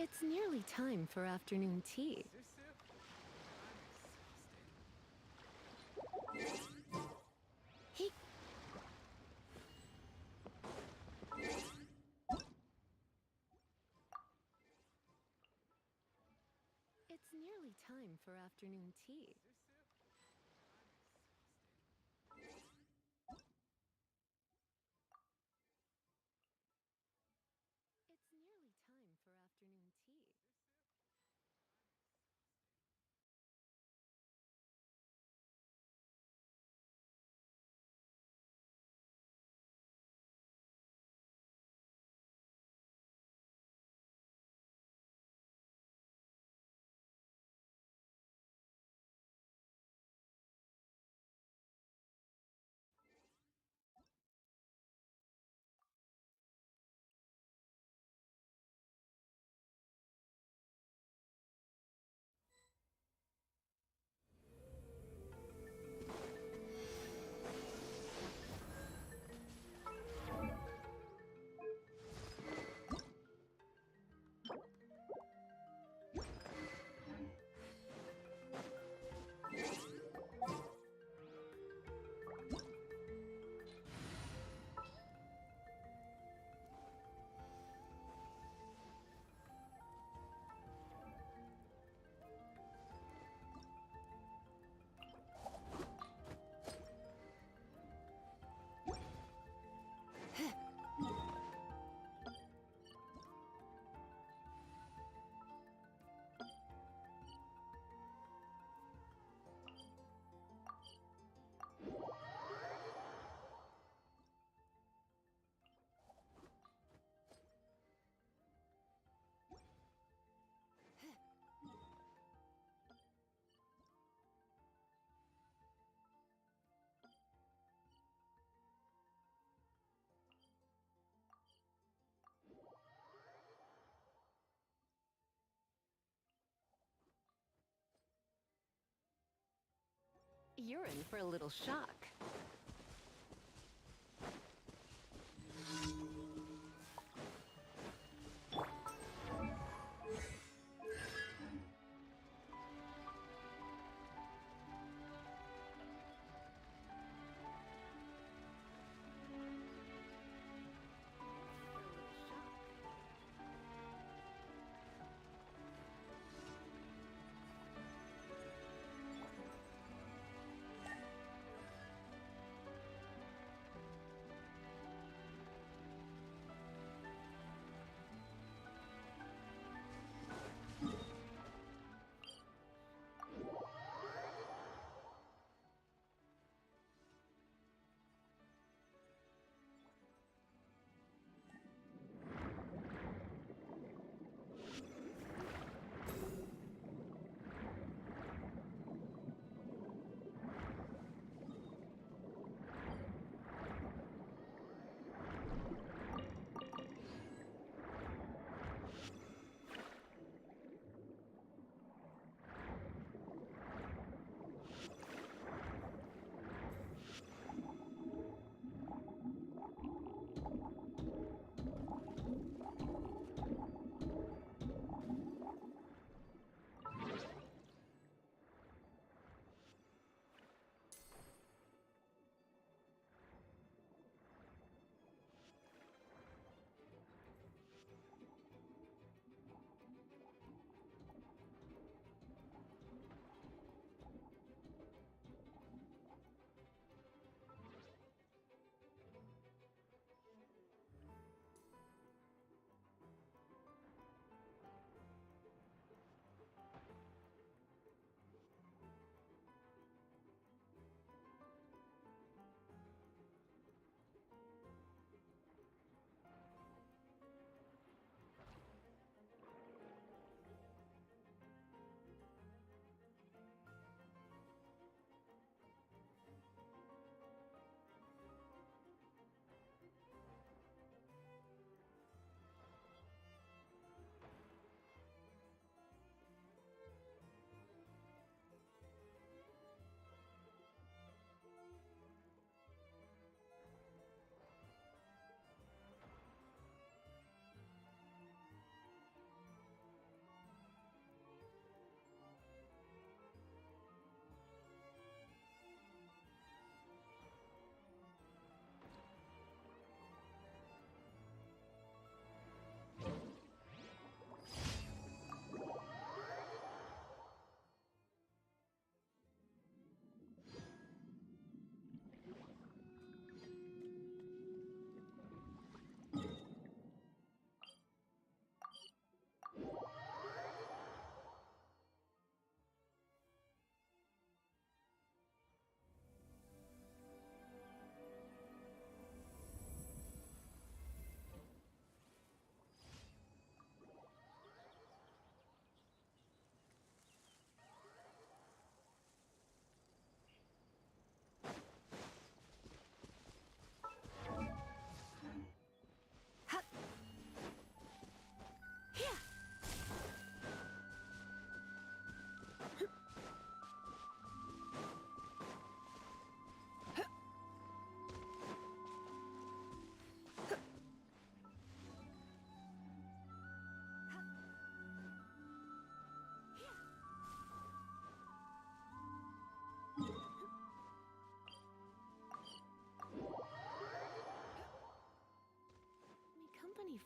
It's nearly time for afternoon tea. He... It's nearly time for afternoon tea. It's nearly time for afternoon tea. You're in for a little shock.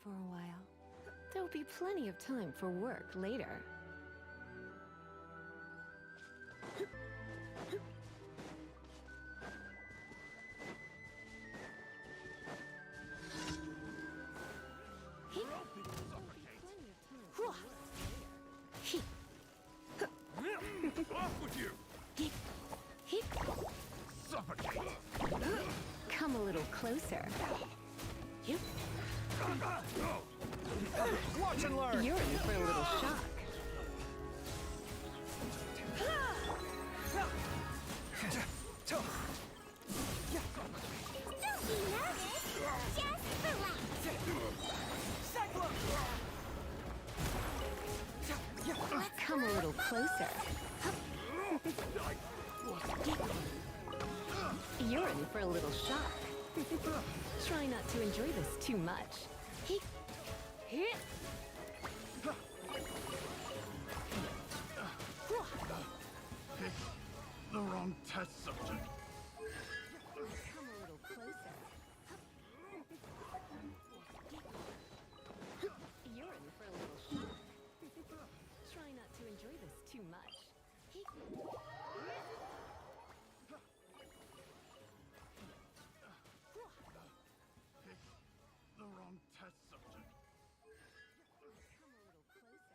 for a while. There'll be plenty of time for work later. Off with you! Suffocate! Come a little closer. Watch and learn! You're in for a little shock. Don't be nervous. Just relax. Come a little closer. You're in for a little shock. Try not to enjoy this too much. The wrong test subject. Come a little closer. You're in for a little shock. Try not to enjoy this too much. The wrong test subject. Come a little closer.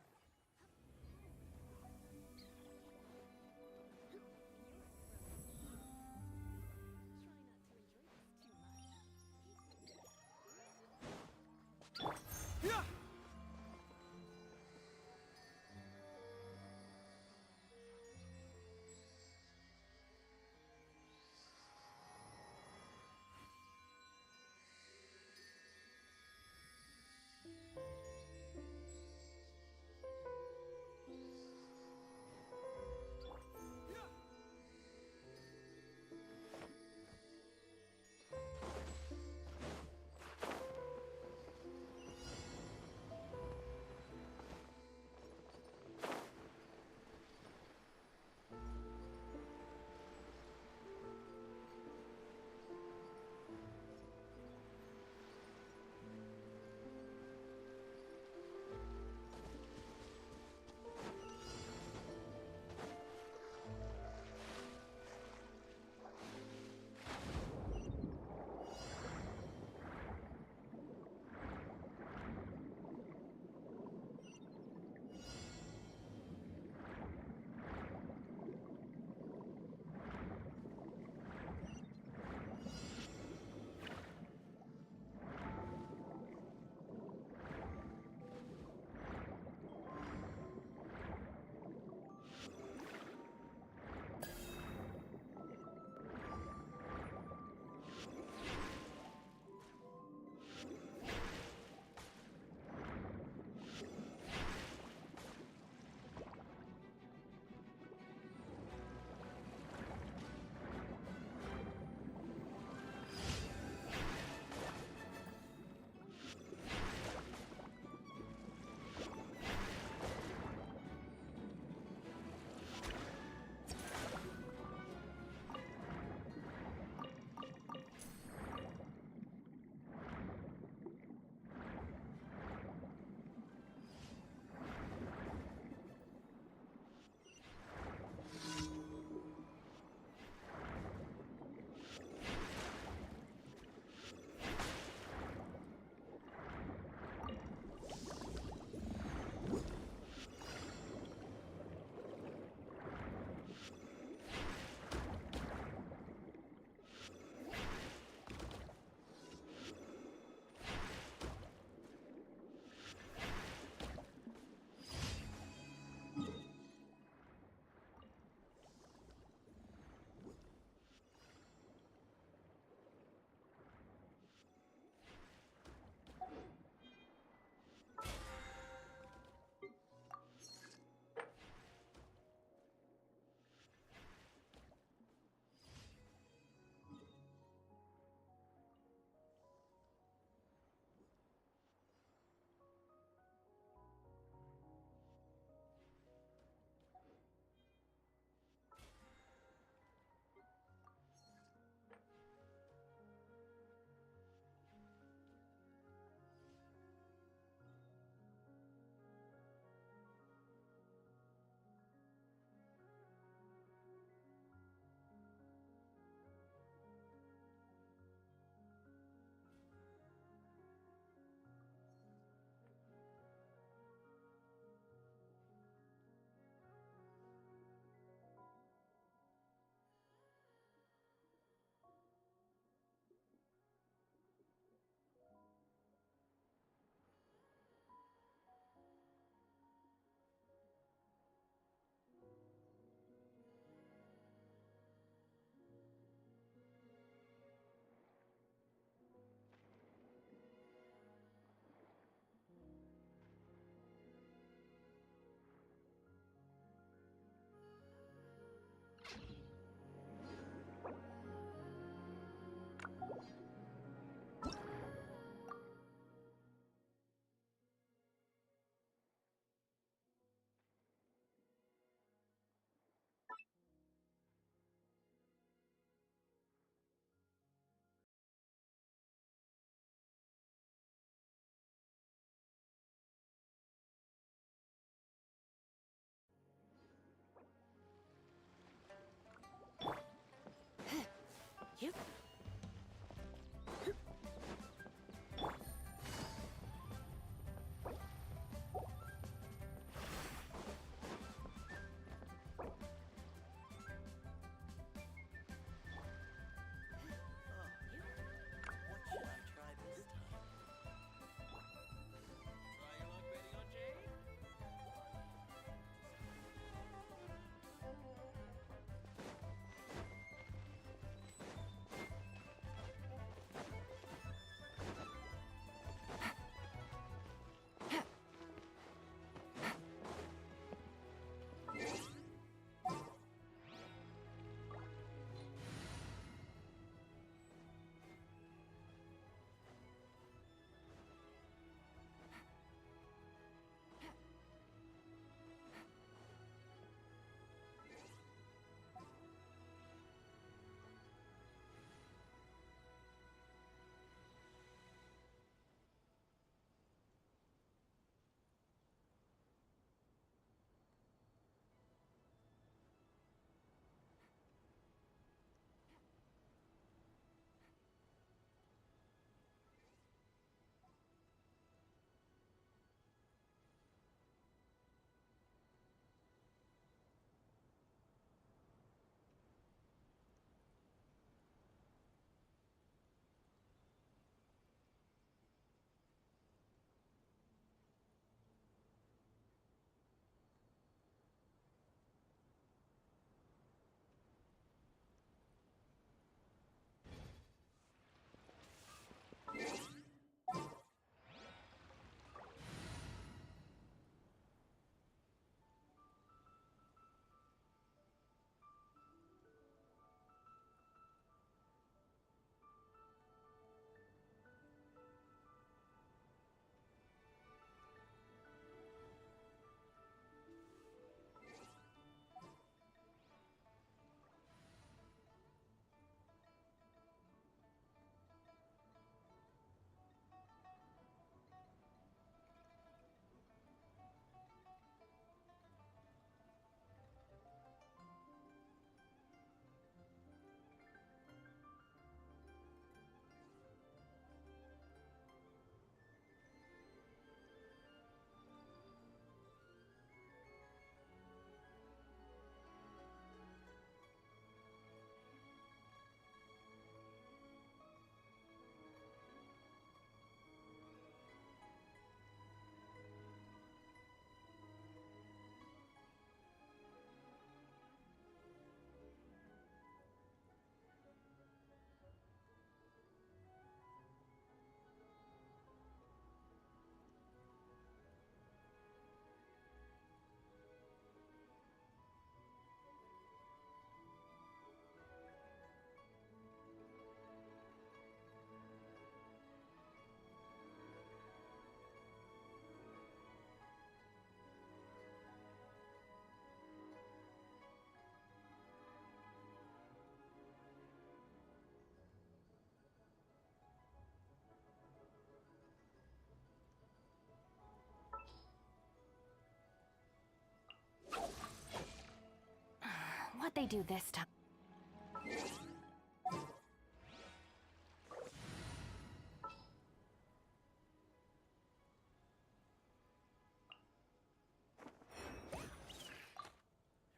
they do this time?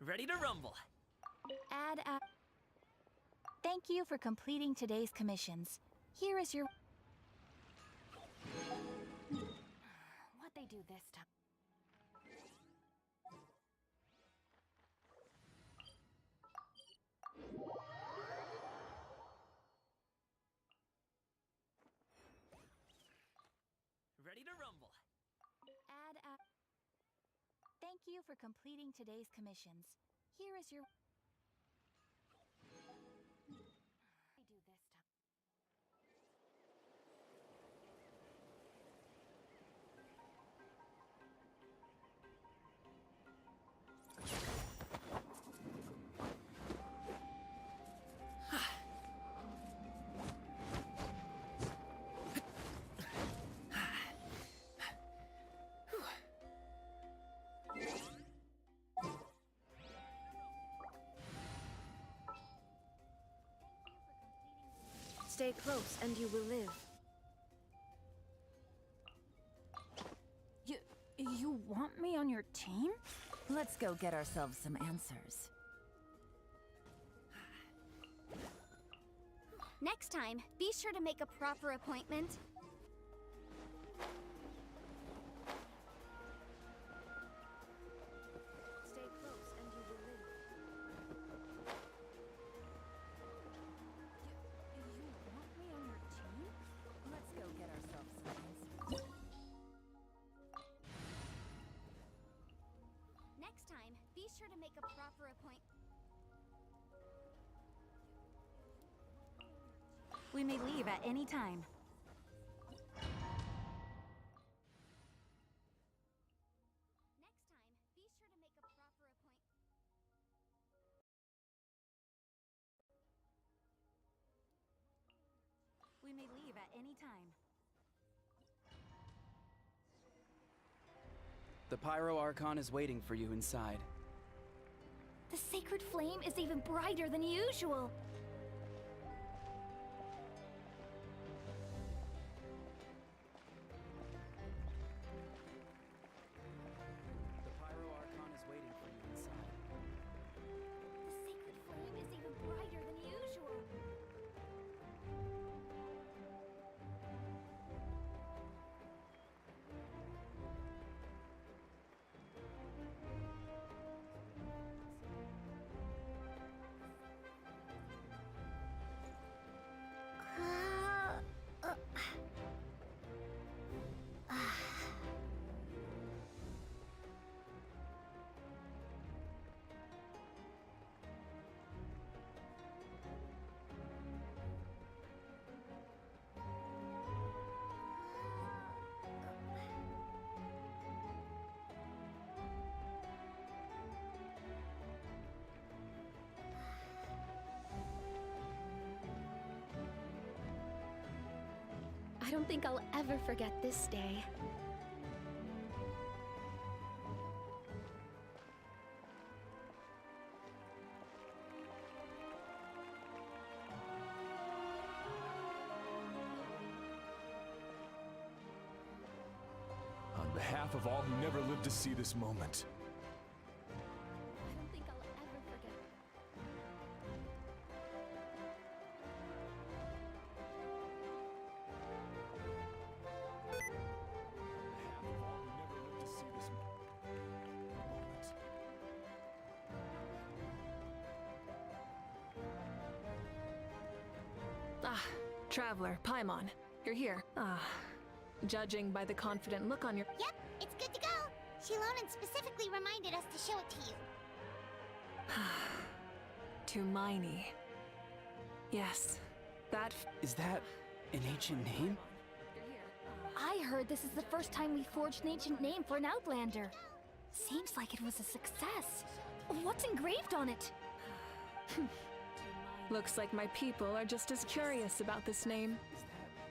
Ready to rumble. Thank you for completing today's commissions. Here is your... What they do this time? Ready to rumble. Thank you for completing today's commissions. Here is your... They do this time. Stay close and you will live. You want me on your team? Let's go get ourselves some answers. Next time, be sure to make a proper appointment. Stay close and you will live. You want me on your team? Let's go get ourselves some answers. Next time, be sure to make a proper appointment. We may leave at any time. Next time, be sure to make a proper appointment. We may leave at any time. The Pyro Archon is waiting for you inside. The sacred flame is even brighter than usual. The Pyro Archon is waiting for you inside. The sacred flame is even brighter than usual. I don't think I'll ever forget this day. On behalf of all who never lived to see this moment, I don't think I'll ever forget. Ah, Traveler, Paimon, you're here. Ah, judging by the confident look on your... Yep, it's good to go. Shilonen specifically reminded us to show it to you. To Miney. Yes, that... Is that an ancient name? I heard this is the first time we forged an ancient name for an Outlander. Seems like it was a success. What's engraved on it? Looks like my people are just as curious about this name.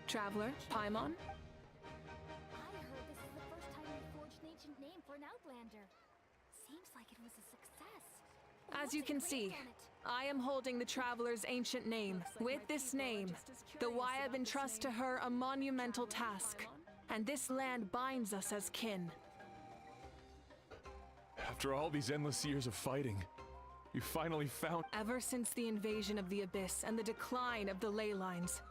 Traveler, Paimon? I heard this is the first time we forged an ancient name for an Outlander. Seems like it was a success. As you can What's engraved see, on it? I am holding the Traveler's ancient name. With this name, the Wyab entrust to her a monumental task, and this land binds us as kin. After all these endless years of fighting, you finally found. Ever since the invasion of the Abyss and the decline of the ley lines,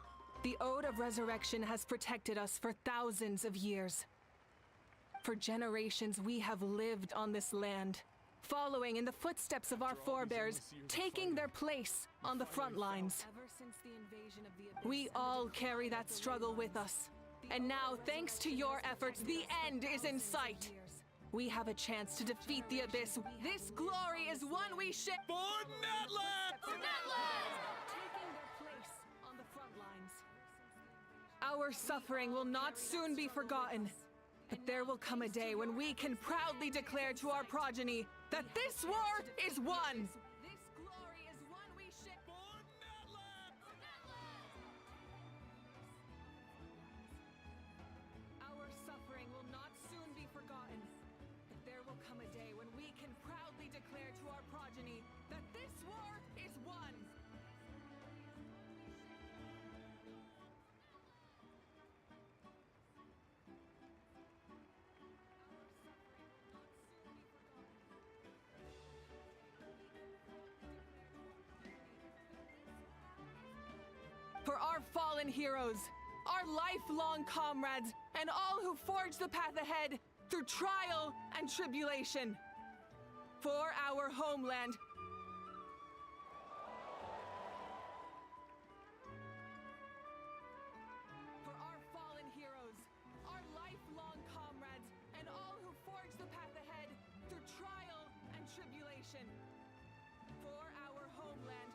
the Ode of Resurrection has protected us for thousands of years. For generations, we have lived on this land, following in the footsteps of our forebears, taking their place on the front lines. We all carry that struggle with us. And now, thanks to your efforts, the end is in sight. We have a chance to defeat the Abyss. This glory is one we share. For Natlan! For Natlan! Taking their place on the front lines. Our suffering will not soon be forgotten. But there will come a day when we can proudly declare to our progeny that this war is won! This glory is one we share. For Natlan! Our suffering will not soon be forgotten. But there will come a day when we can proudly declare to our progeny that this war is won! For our fallen heroes, our lifelong comrades, and all who forge the path ahead through trial and tribulation. For our homeland. For our fallen heroes, our lifelong comrades, and all who forge the path ahead through trial and tribulation. For our homeland.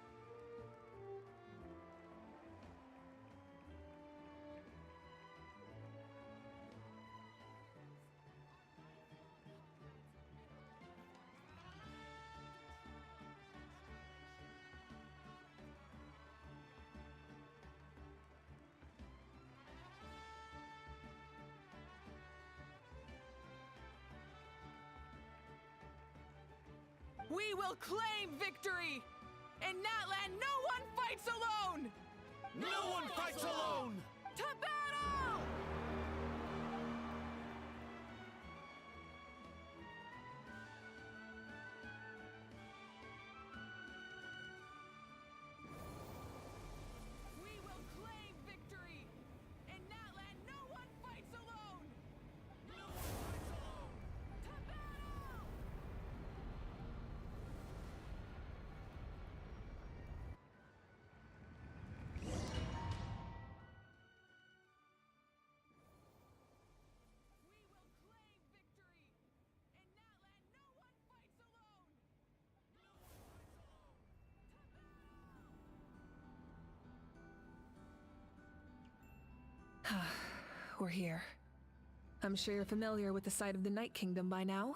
We will claim victory! In Natlan, no one fights alone! No one fights alone! To battle! We will claim victory! In Natlan, no one fights alone! No one fights alone! To battle! We will claim victory! In Natlan, no one fights alone! No one fights alone! We're here. I'm sure you're familiar with the site of the Night Kingdom by now.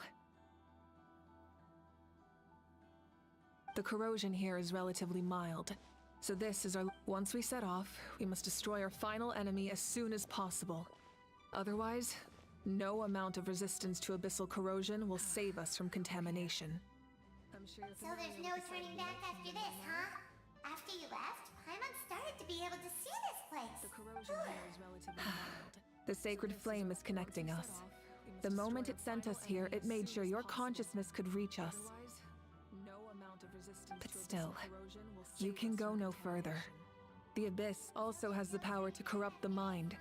The corrosion here is relatively mild, so this is our... Once we set off, we must destroy our final enemy as soon as possible. Otherwise, no amount of resistance to abyssal corrosion will save us from contamination. I'm sure you're So there's no turning back after this, huh? After you left, Paimon started to be able to see this place. The corrosion here is relatively mild. The sacred flame is connecting us. The moment it sent us here, it made sure your consciousness could reach us. But still, you can go no further. The Abyss also has the power to corrupt the mind.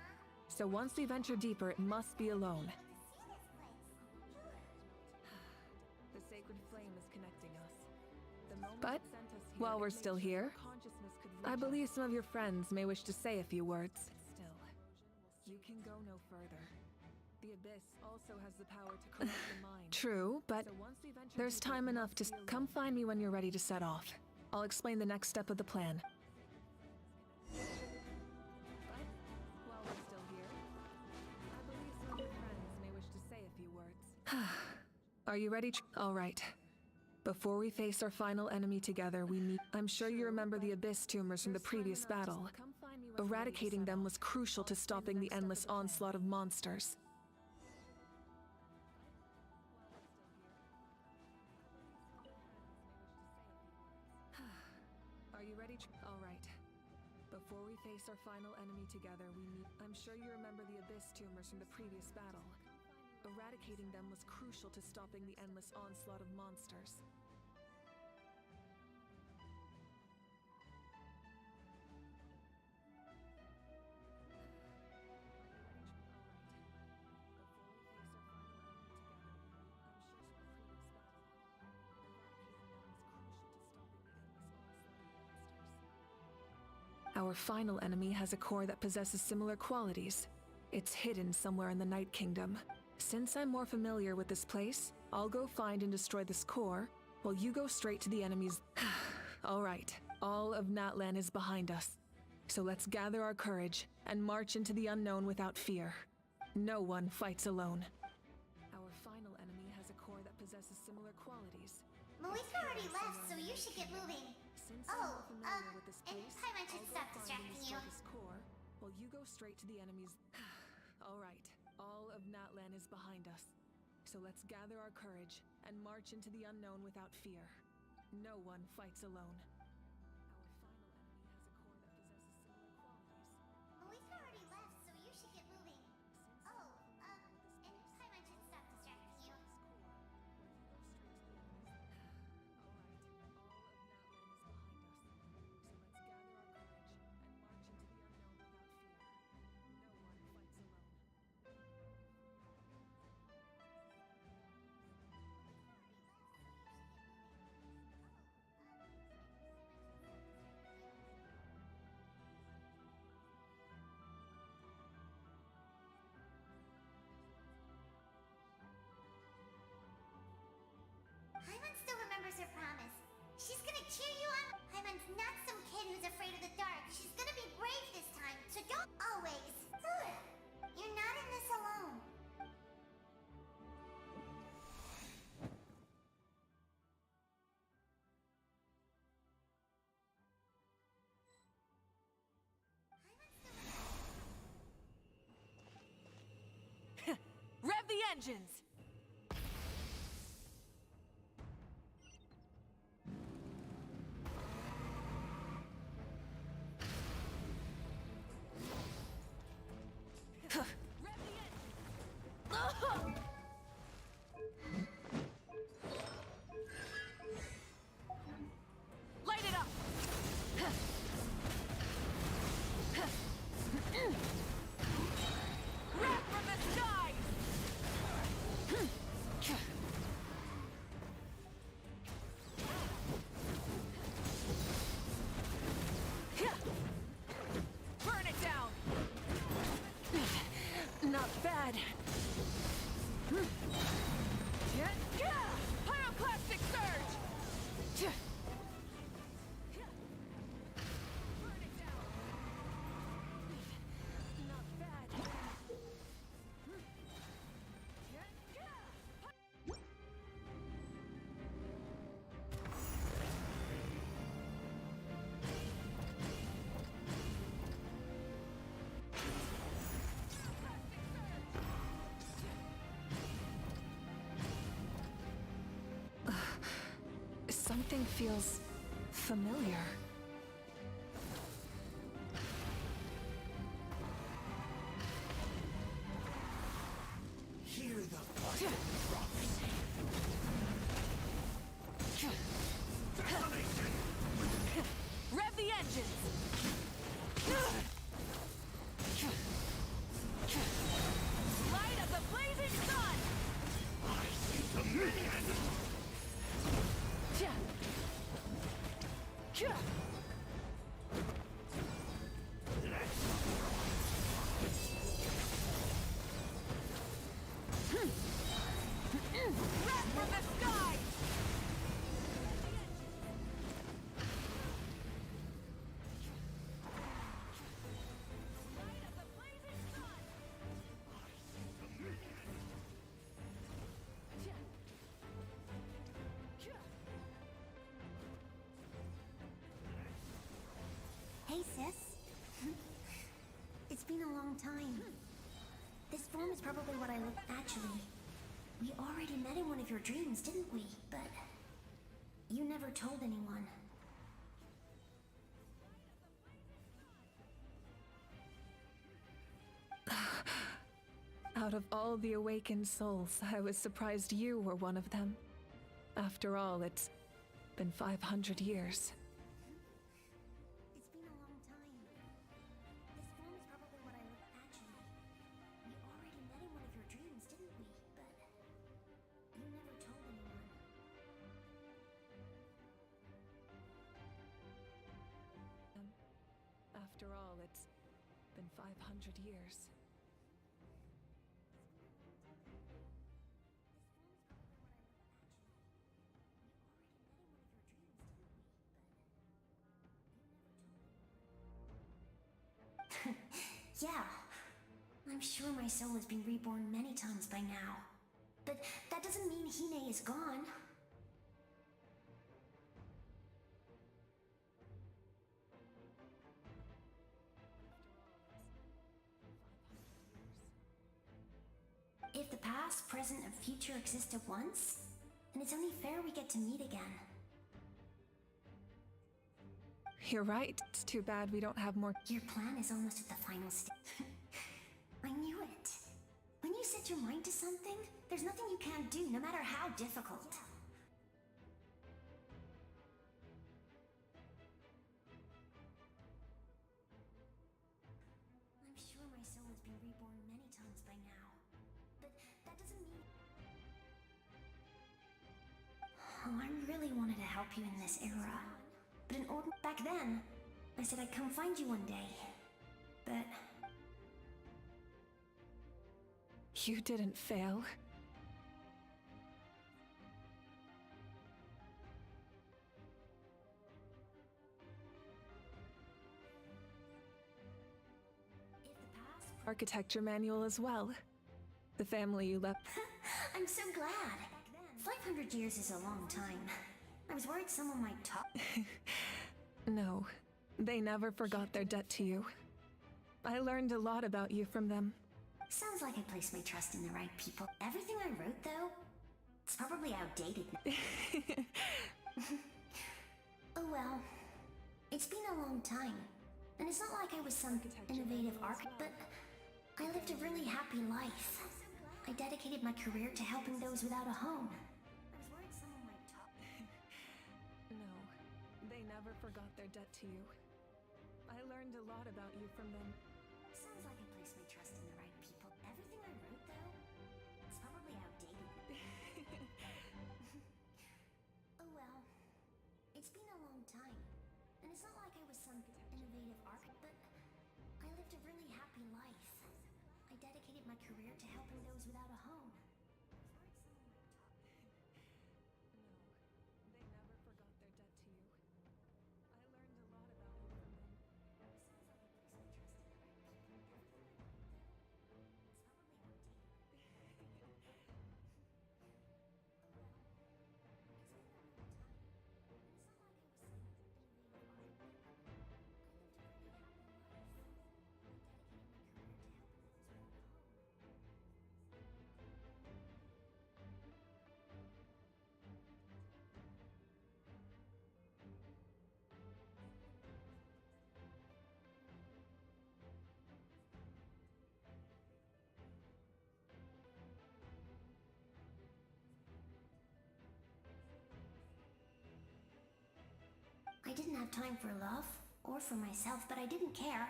So once we venture deeper, it must be alone. The sacred flame is connecting us. But while we're still here, I believe some of your friends may wish to say a few words. Still, you can go no further. The Abyss also has the power to corrupt the mind. True, but there's time enough to... Come find me when you're ready to set off. I'll explain the next step of the plan. But while we're still here, I believe some of your friends may wish to say a few words. Are you ready? All right. Before we face our final enemy together, we need... I'm sure you remember the Abyss tumors from the previous battle. Eradicating them was crucial to stopping the endless onslaught of monsters. you ready? All right. Before we face our final enemy together, we need... I'm sure you remember the Abyss tumors from the previous battle. Eradicating them was crucial to stopping the endless onslaught of monsters. Our final enemy has a core that possesses similar qualities. It's hidden somewhere in the Night Kingdom. Since I'm more familiar with this place, I'll go find and destroy this core, while you go straight to the enemy's... All right, all of Natlan is behind us. So let's gather our courage and march into the unknown without fear. No one fights alone. Our final enemy has a core that possesses similar qualities. Malika already left, so you should get moving. Since Oh, I'm more familiar with this and place, Paimon should I'll stop go find and distracting destroy you. this core, while you go straight to the enemy's... All right, all of Natlan is behind us. So let's gather our courage and march into the unknown without fear. No one fights alone. Our final enemy has a core that possesses similar qualities. Malika already left, so you should get moving. Oh, and Paimon should stop distracting you. Paimon still remembers her promise. She's gonna cheer you on. Paimon's not some kid who's afraid of the dark. She's gonna be brave this time, so don't always. You're not in this alone. Rev the engines! Light it up! Wrap from the skies! Burn it down! Not bad. Pyroclastic surge! Burn it down! Not bad. Something feels familiar. Hear the fight prophecy. Detonation! Rev the engines! Light of the blazing sun! I see dominion! Wrap from the sky! Light of the blazing sun! Hey, sis. It's been a long time. This form is probably what I look... Actually, we already met in one of your dreams, didn't we? But you never told anyone. Out of all the awakened souls, I was surprised you were one of them. After all, it's been 500 years. It's been a long time. This form is probably what I look actually. We already met in one of your dreams, didn't we? But you never told anyone. After all, it's been 500 years. Yeah. I'm sure my soul has been reborn many times by now. But that doesn't mean Hine is gone. If the past, present, and future exist at once, then it's only fair we get to meet again. You're right. It's too bad we don't have more. Your plan is almost at the final stage. I knew it. When you set your mind to something, there's nothing you can't do, no matter how difficult. I'm sure my soul has been reborn many times by now. But that doesn't mean... Oh, I really wanted to help you in this era. But in order... Back then, I said I'd come find you one day. But... You didn't fail. Architecture manual as well. The family you left. I'm so glad. 500 years is a long time. I was worried someone might talk. No, they never forgot their debt to you. I learned a lot about you from them. Sounds like I placed my trust in the right people. Everything I wrote, though, it's probably outdated now. Oh well. It's been a long time. And it's not like I was some innovative architect, but I lived a really happy life. I dedicated my career to helping those without a home. I was worried someone might talk. No, they never forgot their debt to you. I learned a lot about you from them. Sounds like I placed my trust in the right people. Everything I wrote, though, it's probably outdated. Oh well. It's been a long time. And it's not like I was some innovative architect, but I lived a really happy life. I dedicated my career to helping those without a home. No, they never forgot their debt to you. I learned a lot about you from them. I didn't have time for love, or for myself, but I didn't care.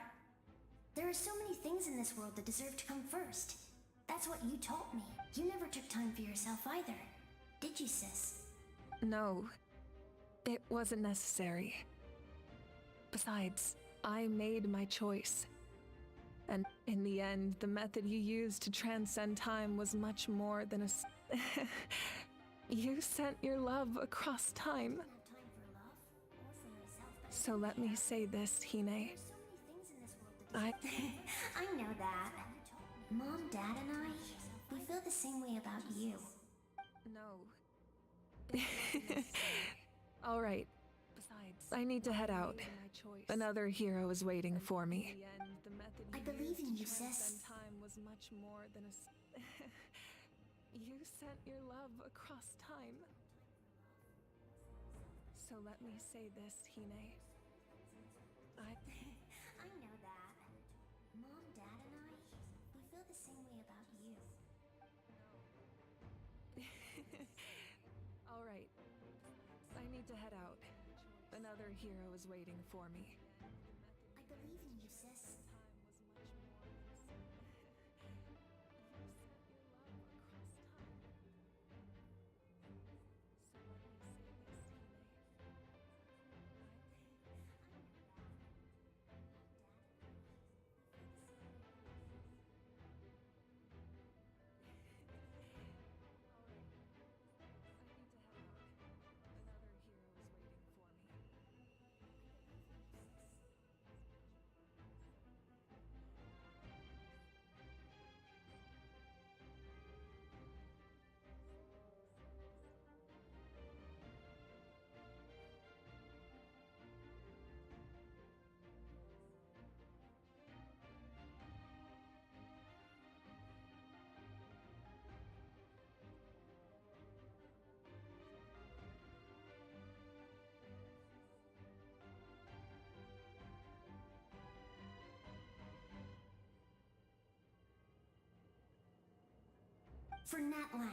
There are so many things in this world that deserve to come first. That's what you taught me. You never took time for yourself either, did you, sis? No, it wasn't necessary. Besides, I made my choice. And in the end, the method you used to transcend time was much more than a... You sent your love across time. So let me say this, Hine. I know that. Mom, Dad, and I, we feel the same way about you. No. All right. Besides, I need to head out. Another hero is waiting for me. I believe in you, sis. Time was much more than a... You sent your love across time. So let me say this, Hine. I know that. Mom, Dad, and I, we feel feel the same way about you. All right. I need to head out. Another hero is waiting for me. I believe in you, sis. For Natlan.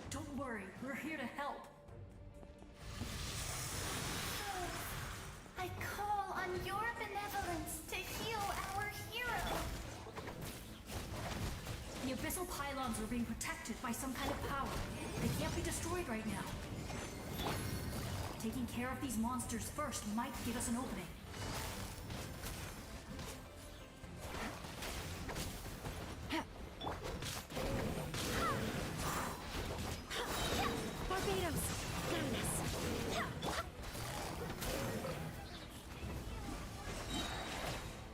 Don't worry, we're here to help. I call on your benevolence to heal our hero. The abyssal pylons are being protected by some kind of power. They can't be destroyed right now. Taking care of these monsters first might give us an opening.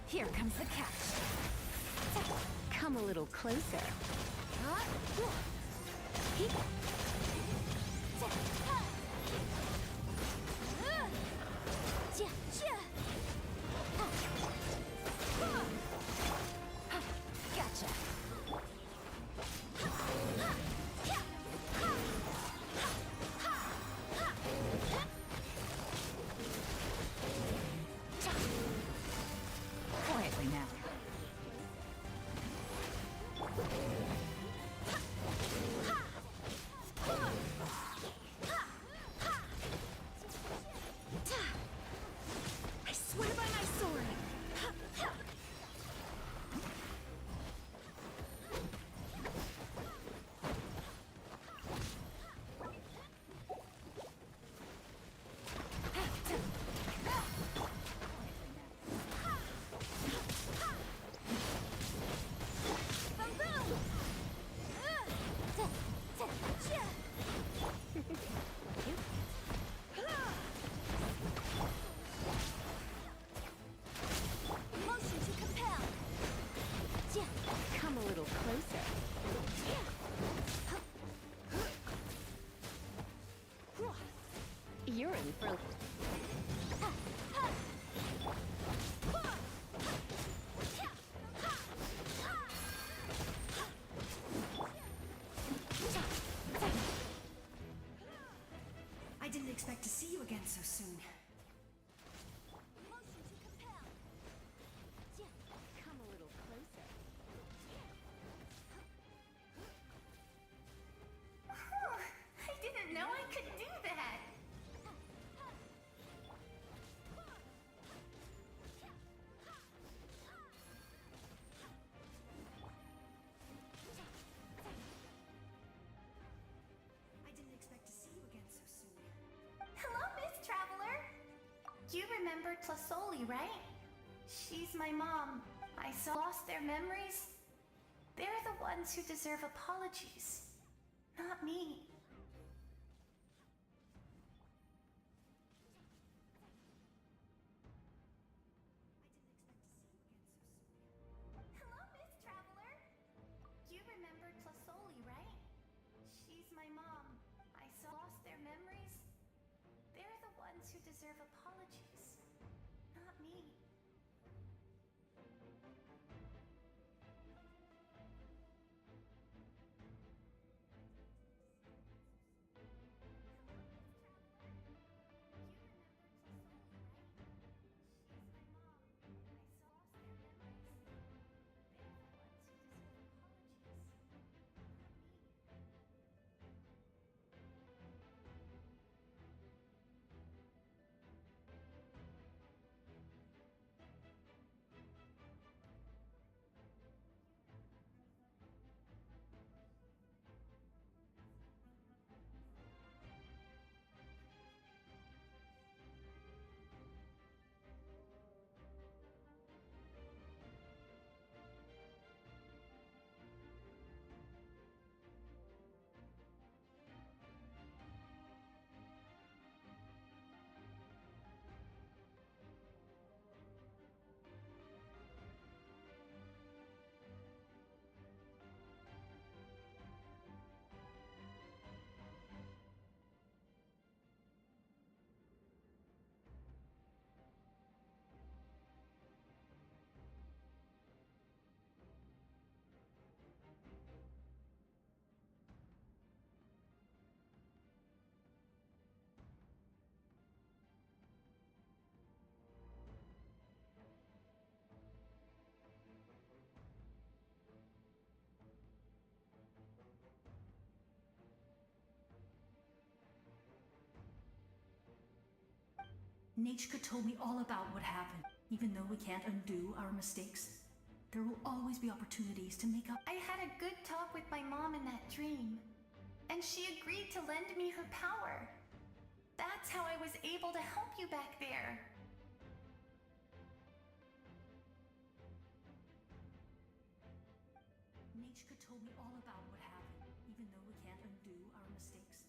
Here comes the catch. Come a little closer. Gotcha. Quietly now. I swear by my sword. Motion to compel. Come a little closer. You're in for... I didn't expect to see you again so soon. Motion to compel. Come a little closer. I didn't know I could do that. I didn't expect to see you again so soon. Hello, Miss Traveler. You remember Tlasoli, right? She's my mom. I lost their memories. They're the ones who deserve apologies, not me. Hello, Miss Traveler. You remember Tlasoli, right? She's my mom. I lost their memories. They're the ones who deserve deserve apologies, not me. Nachka told me all about what happened. Even though we can't undo our mistakes, there will always be opportunities to make up. I had a good talk with my mom in that dream, and she agreed to lend me her power. That's how I was able to help you back there. Nachka told me all about what happened. Even though we can't undo our mistakes,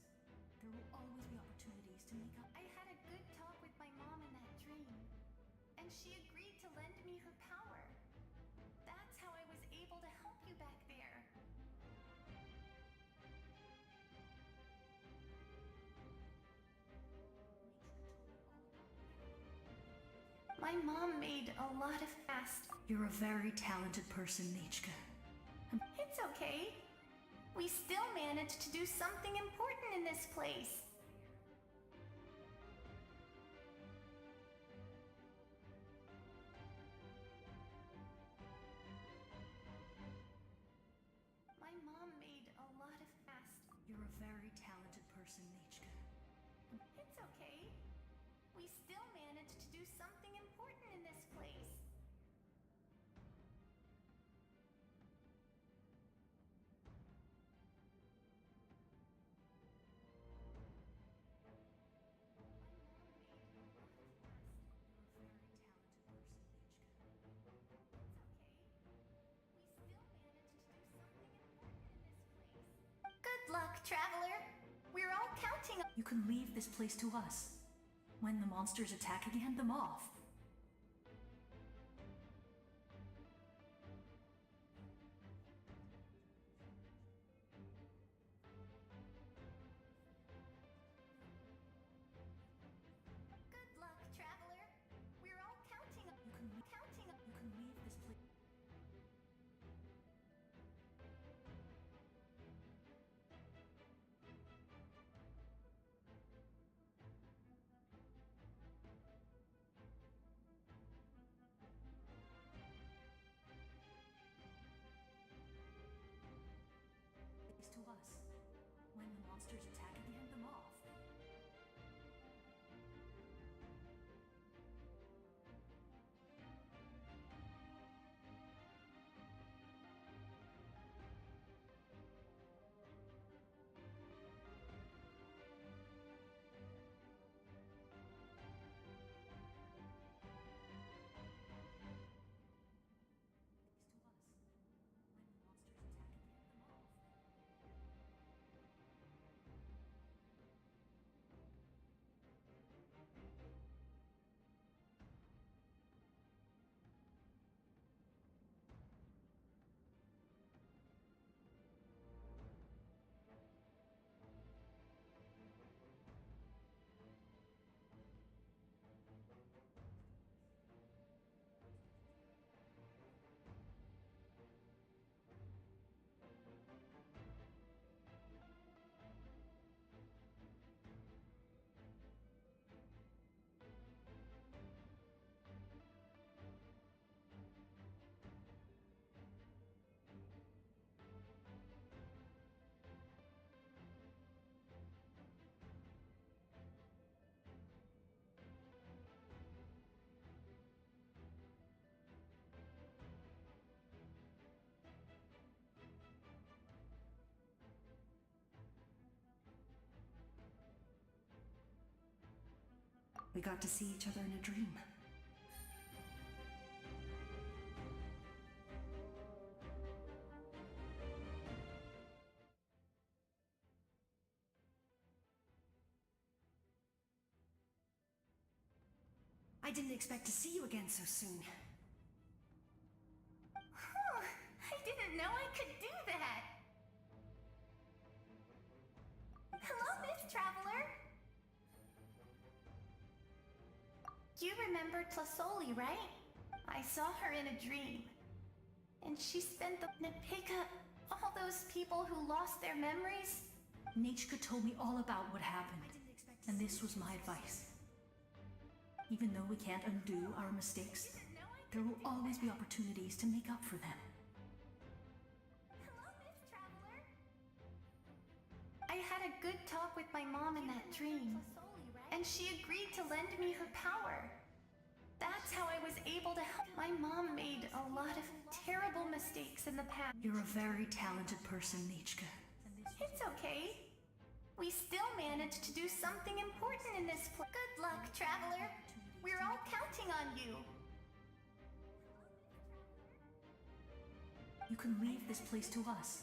there will always be opportunities to make up. I had a good talk with my mom in that dream, and she agreed to lend me her power. That's how I was able to help you back there. My mom made a lot of fast. You're a very talented person, Nachka. It's okay. We still managed to do something important in this place. My mom made a lot of fast. You're a very talented person, Nachka. It's okay. We still managed to do something important in this place. Good luck, traveler. We're all counting on You can leave this place to us. When the monsters attack again, them off. Good luck, traveler. We're all counting on You can leave this place. To us. When the monsters attack again, them off. We got to see each other in a dream. I didn't expect to see you again so soon. I didn't know I could do that. Hello, Miss Traveler. You remember Tlasoli, right? I saw her in a dream. And she spent the to pick up all those people who lost their memories. Nachka told me all about what happened, and this was my advice. Even though we can't undo our mistakes, there will always be opportunities to make up for them. Hello, Miss Traveler. I had a good talk with my mom in that dream, and she agreed to lend me her power. That's how I was able to help. My mom made a lot of terrible mistakes in the past. You're a very talented person, Nachka. It's okay. We still managed to do something important in this place. Good luck, Traveler. We're all counting on you. You can leave this place to us.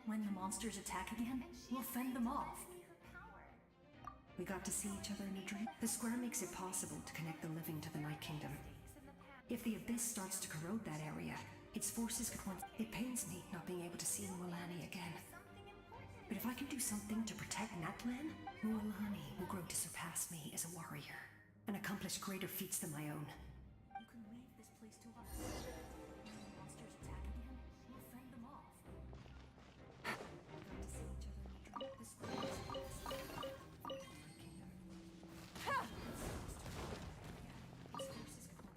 When the monsters attack again, we'll fend them off. We got to see each other in a dream. The square makes it possible to connect the living to the Night Kingdom. If the Abyss starts to corrode that area, its forces could once... It pains me not being able to see Mualani again. But if I can do something to protect Natlan, Mualani will grow to surpass me as a warrior and accomplish greater feats than my own. You can leave this place to us. When the monsters attack again, we'll fend them off. We got to see each other in a dream. The square makes it possible to connect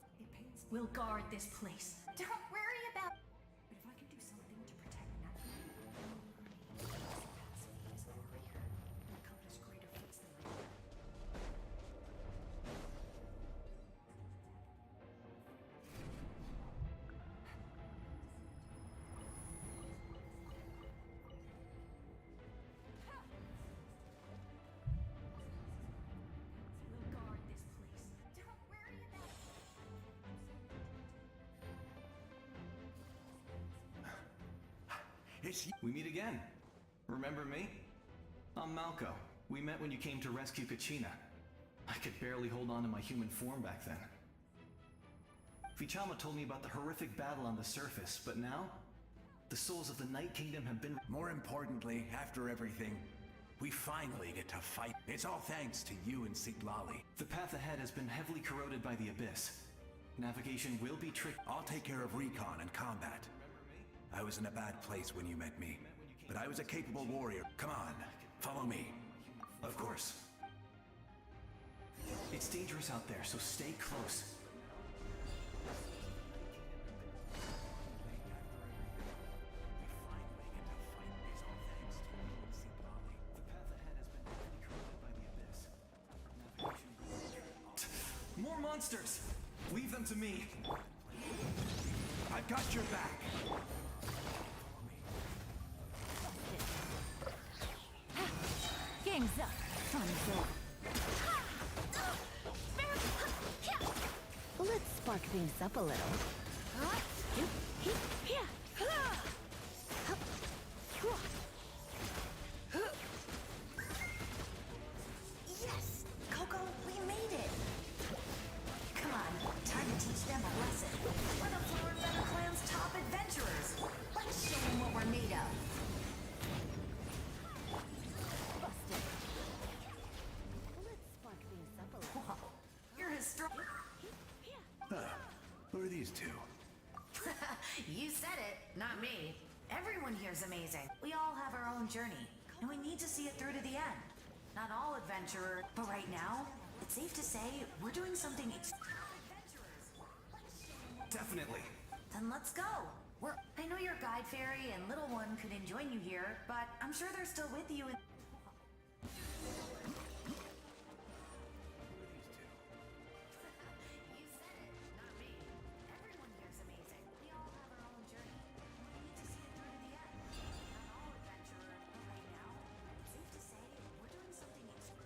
the Night Kingdom. We'll guard this place. Don't worry about... But if I can do something to protect Natlan, Mualani will surpass me as a warrior and accomplish greater feats than my own. We'll guard this place. Don't worry about... It's you. We meet again. Remember me? I'm Malco. We met when you came to rescue Kachina. I could barely hold on to my human form back then. Vichama told me about the horrific battle on the surface, but now, the souls of the Night Kingdom have been... More importantly, after everything, we finally get to fight. It's all thanks to you and Siglali. The path ahead has been heavily corroded by the Abyss. Navigation will be tricky. I'll take care of recon and combat. I was in a bad place when you met me, but I was a capable warrior. Come on, follow me. Of course. It's dangerous out there, so stay close. More monsters! Leave them to me! I've got your back! Game's up. Fun's over. Let's spark things up a little. Yes! Coco, we made it! Come on, time to teach them a lesson. We're the Flower Feather Clan's top adventurers. Let's show them what we're made of. Busted. Let's spark things up a little. Whoa, you're as strong... Who are these two? You said it, not me. Everyone here's amazing. We all have our own journey, and we need to see it through to the end. Not all adventurers, but right now, it's safe to say we're doing something Definitely. Then let's go. I know your guide fairy and little one couldn't join you here, but I'm sure they're still with you in... You said it, not me. Everyone here's amazing. We all have our own journey, and we need to see it through to the end. Not all adventurers, but right now, it's safe to say we're doing something Definitely.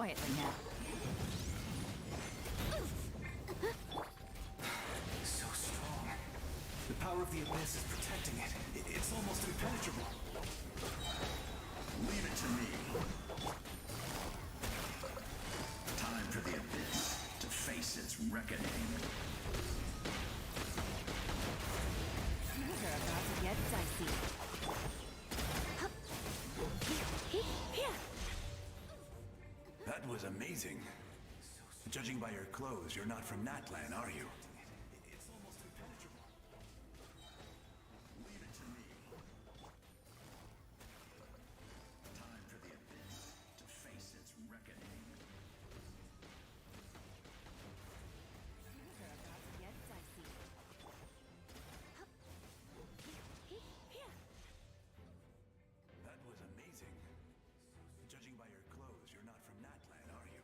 Quietly now. So strong. The power of the abyss is protecting it. It's almost impenetrable. Leave it to me. Time for the abyss to face its reckoning. Things are about to get dicey. That was amazing. Judging by your clothes, you're not from Natlan, are you? It's almost impenetrable. Leave it to me. Time for the abyss to face its reckoning. Things are about to get dicey. That was amazing. Judging by your clothes, you're not from Natlan, are you?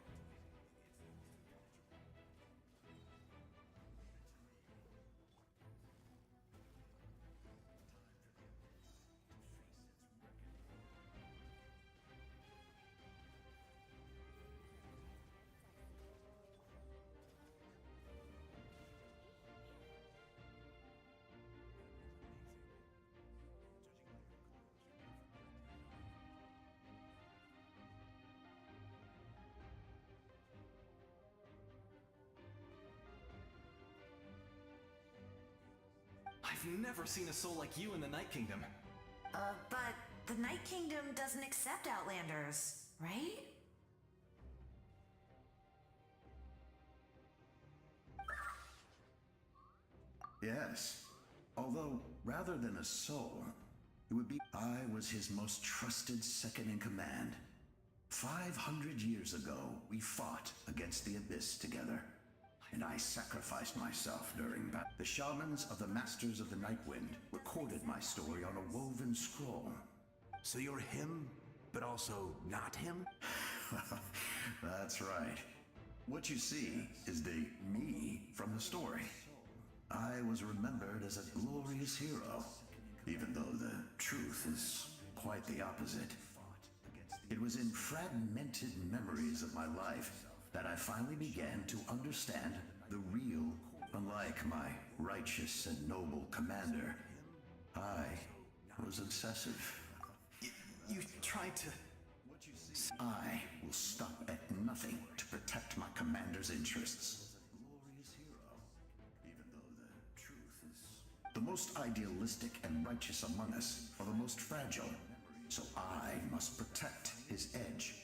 I've never seen a soul like you in the Night Kingdom. But the Night Kingdom doesn't accept Outlanders, right? Yes. Although, rather than a soul, it would be I was his most trusted second in command. 500 years ago, we fought against the Abyss together, and I sacrificed myself during battle. The shamans of the Masters of the Nightwind recorded my story on a woven scroll. So you're him, but also not him? That's right. What you see is the me from the story. I was remembered as a glorious hero, even though the truth is quite the opposite. It was in fragmented memories of my life that I finally began to understand the real. Unlike my righteous and noble commander, I was obsessive. You tried to... I will stop at nothing to protect my commander's interests. Even though the truth is... The most idealistic and righteous among us are the most fragile, so I must protect his edge.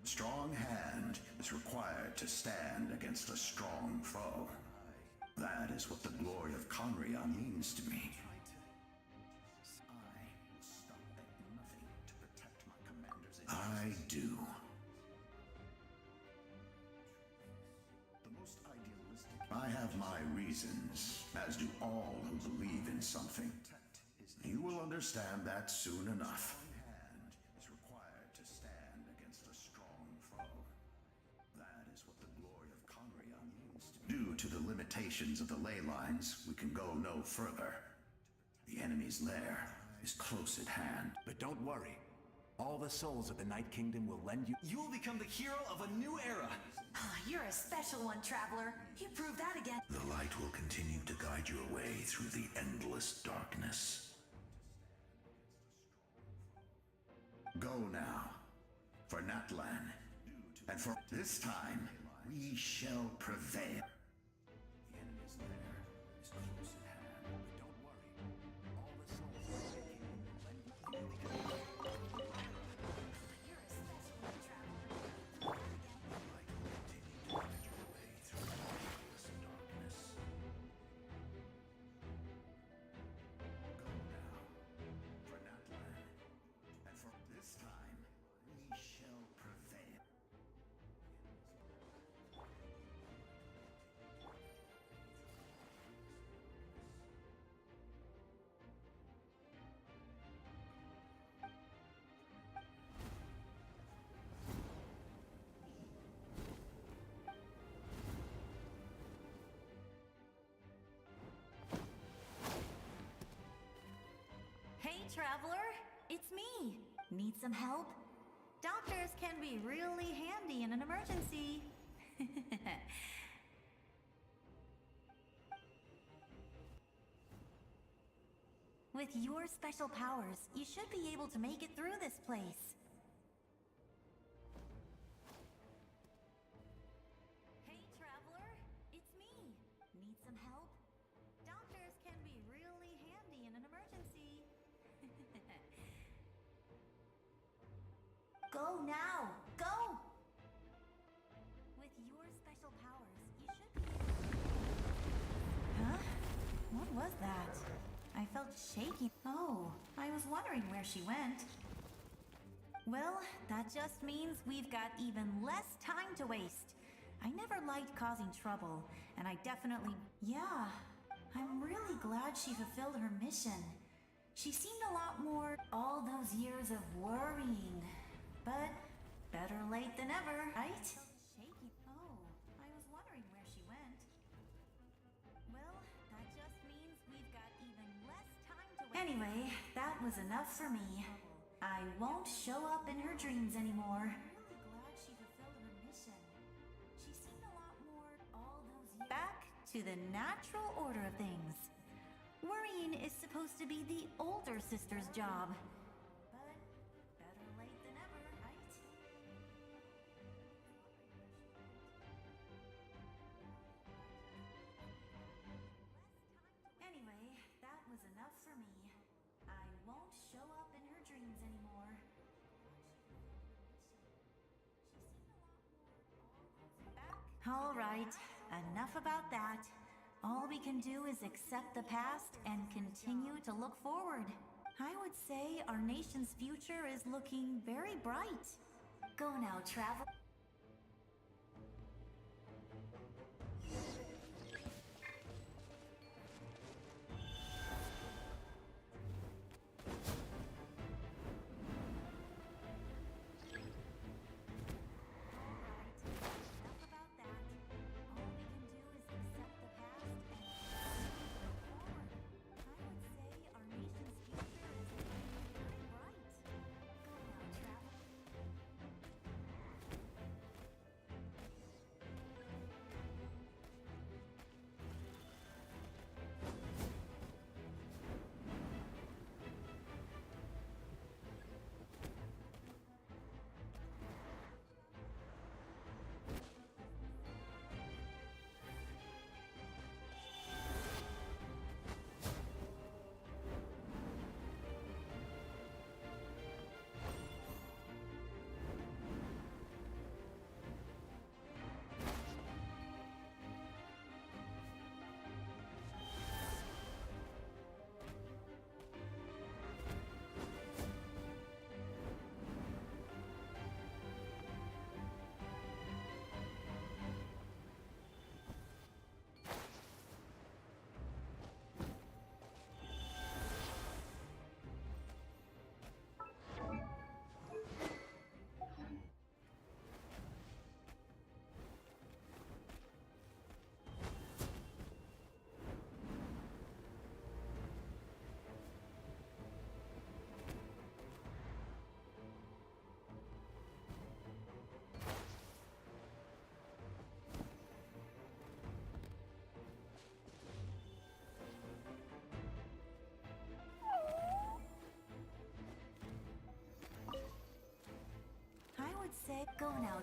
Strong hand is required to stand against a strong foe. That is what the glory of Conria means to me. I do. The most idealistic. I have my reasons, as do all who believe in something. You will understand that soon enough. Hand is required to stand against a strong foe. That is what the glory of Conria means to me. Due to the limitations of the ley lines, we can go no further. The enemy's lair is close at hand. But don't worry. All the souls of the Night Kingdom will lend you... You will become the hero of a new era! Oh, you're a special one, Traveler. You proved that again. The light will continue to guide your way through the endless darkness. Go now, for Natlan, and for this time, we shall prevail. The enemy's lair is close at hand, but don't worry. All the souls of the Night Kingdom will lend you... Hey, Traveler! It's me! Need some help? Don't Doctors can be really handy in an emergency. With your special powers, you should be able to make it through this place. Hey, traveler, it's me. Need some help? Doctors can be really handy in an emergency. Go now! Go! With your special powers, you should be... Huh? What was that? I felt shaky. Oh, I was wondering where she went. Well, that just means we've got even less time to waste. I never liked causing trouble, and I definitely... Yeah, I'm really glad she fulfilled her mission. She seemed a lot more... all those years of worrying. But better late than ever, right? Shaky. Oh, I was wondering where she went. Well, that just means we've got even less time to wait. Anyway, that was enough for me. I won't show up in her dreams anymore. I'm really glad she fulfilled her mission. She seemed a lot more all those years. Back to the natural order of things. Worrying is supposed to be the older sister's job. But better late than ever, right? Anyway, that was enough for me. I won't show up in her dreams anymore. All right, enough about that. All we can do is accept the past and continue to look forward. I would say our nation's future is looking very bright. Go now, travel. Say, go now,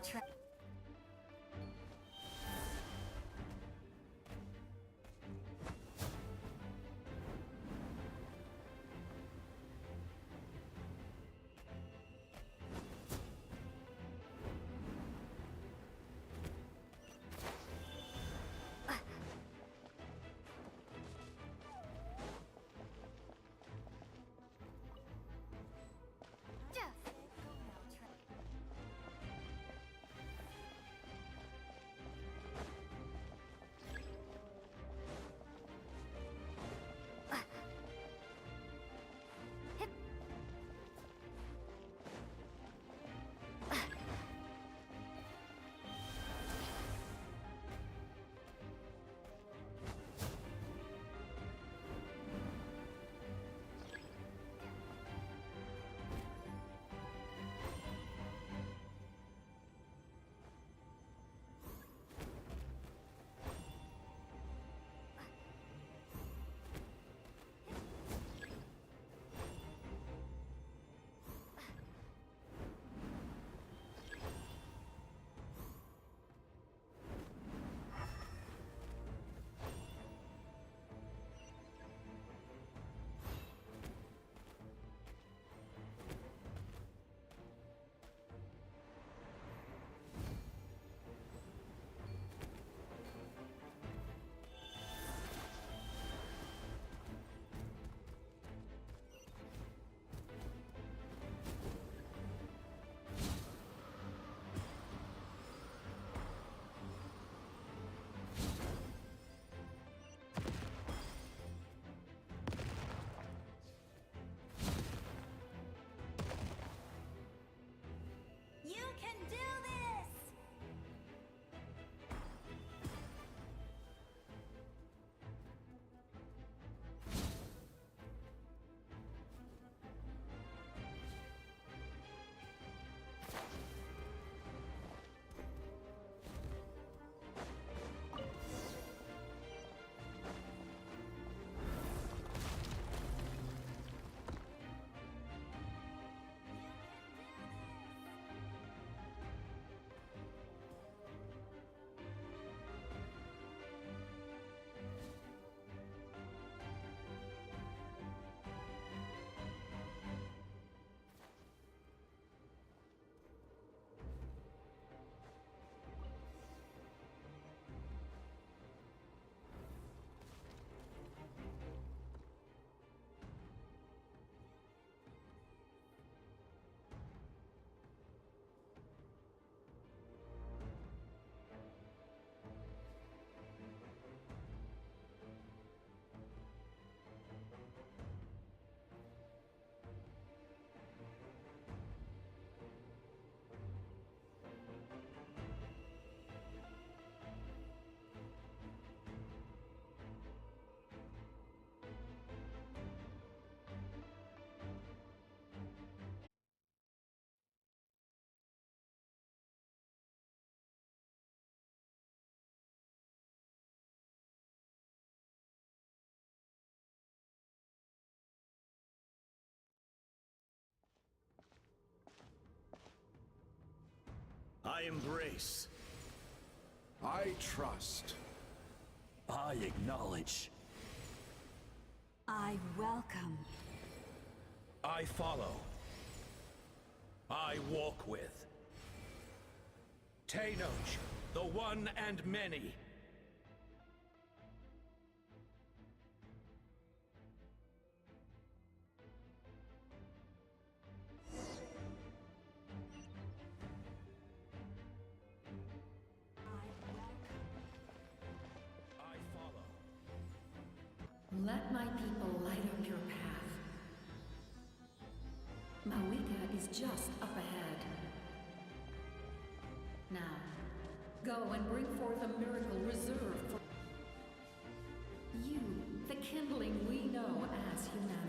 I embrace. I trust. I acknowledge. I welcome. I follow. I walk with. Tenoch, the one and many. I follow. Let my people light up your path. Mawika is just up ahead. Now, go and bring forth a miracle reserved for you, the kindling we know as humanity.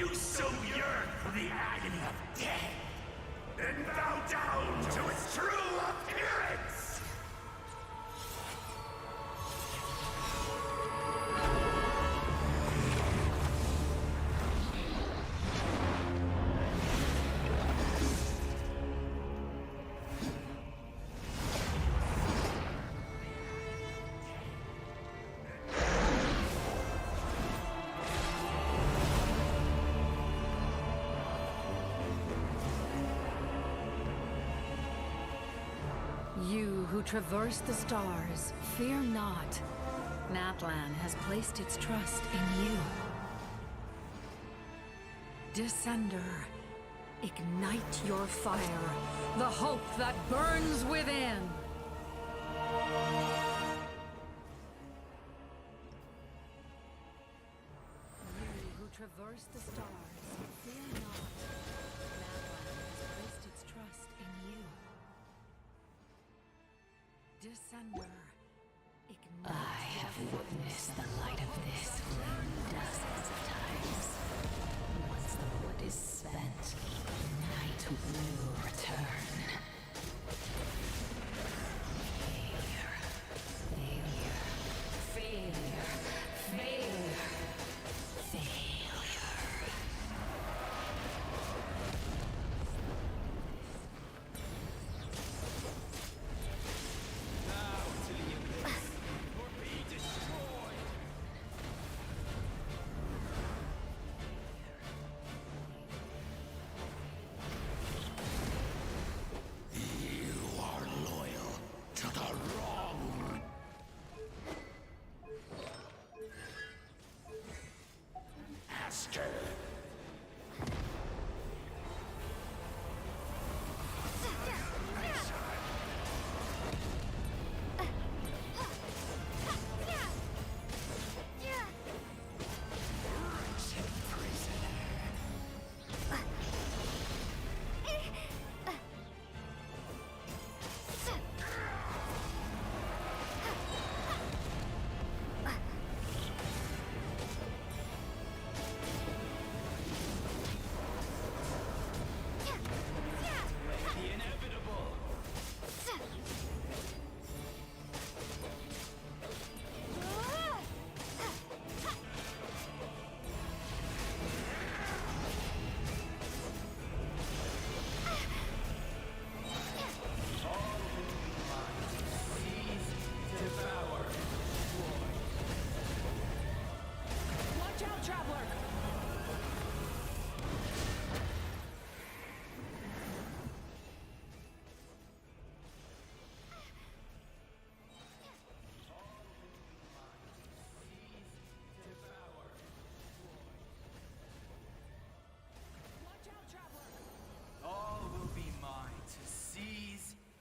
You so yearn for the agony of death, then bow down to its true appearance! You who traverse the stars, fear not. Natlan has placed its trust in you. Descender, ignite your fire, the hope that burns within! You who traverse the stars, fear not. Natlan has placed its trust in you. Descender, ignite I have witnessed the light of this flame dozens of times. Once the wood is spent, night will return. Failure, failure, failure, failure, failure.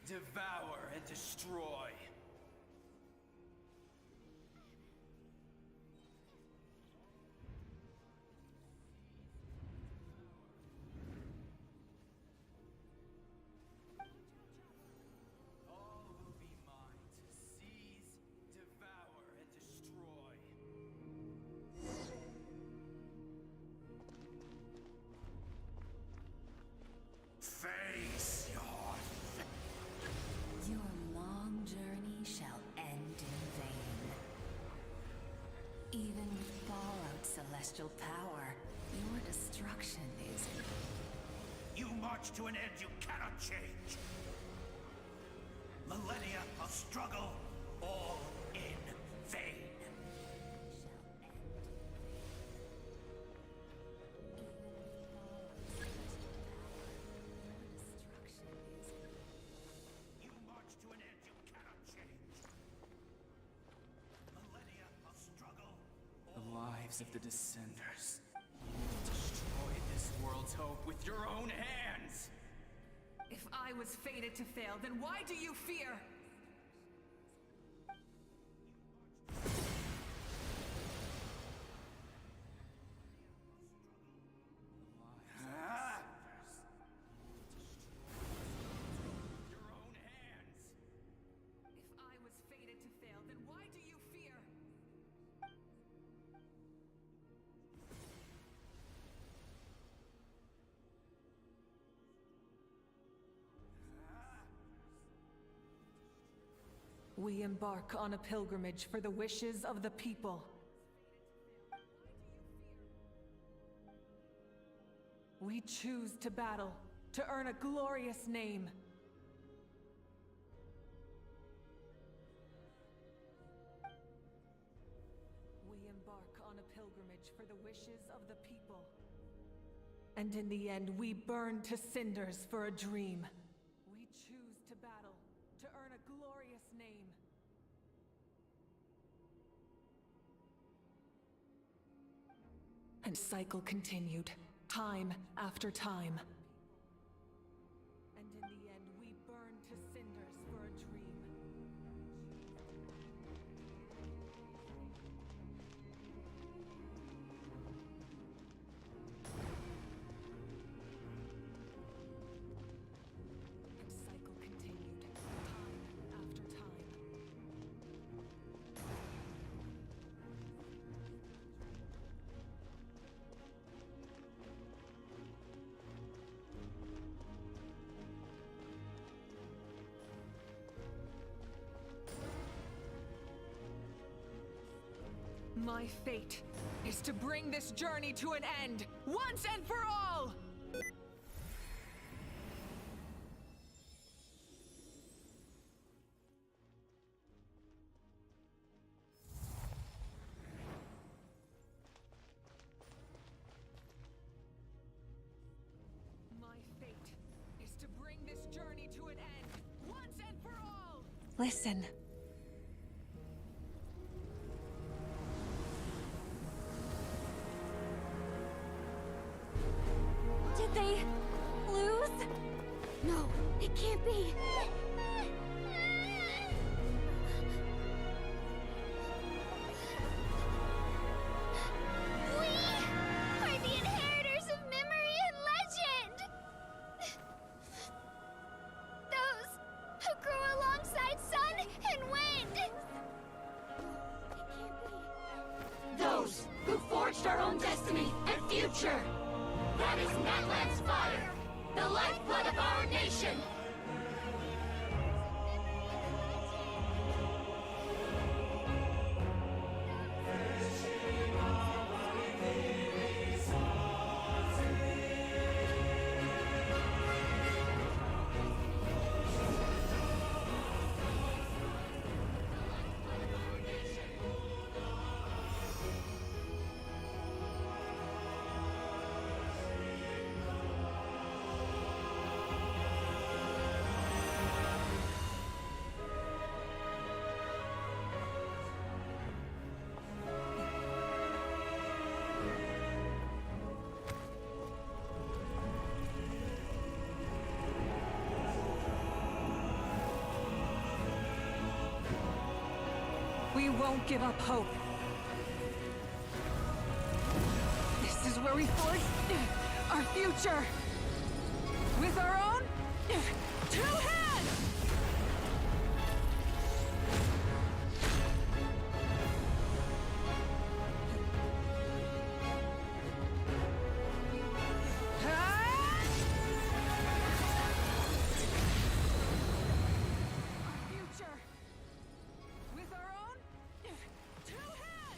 Devour and destroy. All will be mine to seize, devour, and destroy. Face your Your long journey shall end in vain. Even with borrowed celestial power, your destruction is... You march to an end you cannot change. Millennia of struggle, all in vain. You march to an end you cannot change. Millennia of struggle. The lives of the Descenders. Destroy this world's hope with your own hands! If I was fated to fail, then why do you fear? If I was fated to fail, then why do you fear? We embark on a pilgrimage for the wishes of the people. We choose to battle, to earn a glorious name. We embark on a pilgrimage for the wishes of the people. And in the end, we burn to cinders for a dream. We choose to battle, to earn a glorious name. And cycle continued, time after time. And in the end, we burn to cinders for a dream. And cycle continued, time after time. My fate is to bring this journey to an end, once and for all! My fate is to bring this journey to an end, once and for all! Listen. Did they lose? No, it can't be. We are the inheritors of memory and legend! Those who grew alongside sun and wind! Those who forged our own destiny and future! That is Natlan's fire, the lifeblood of our nation! We won't give up hope. This is where we forge our future. With our own two hands!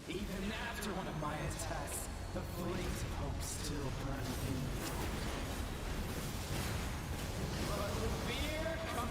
Even after one of my attacks, the flames of hope still burn within me. But with fear comes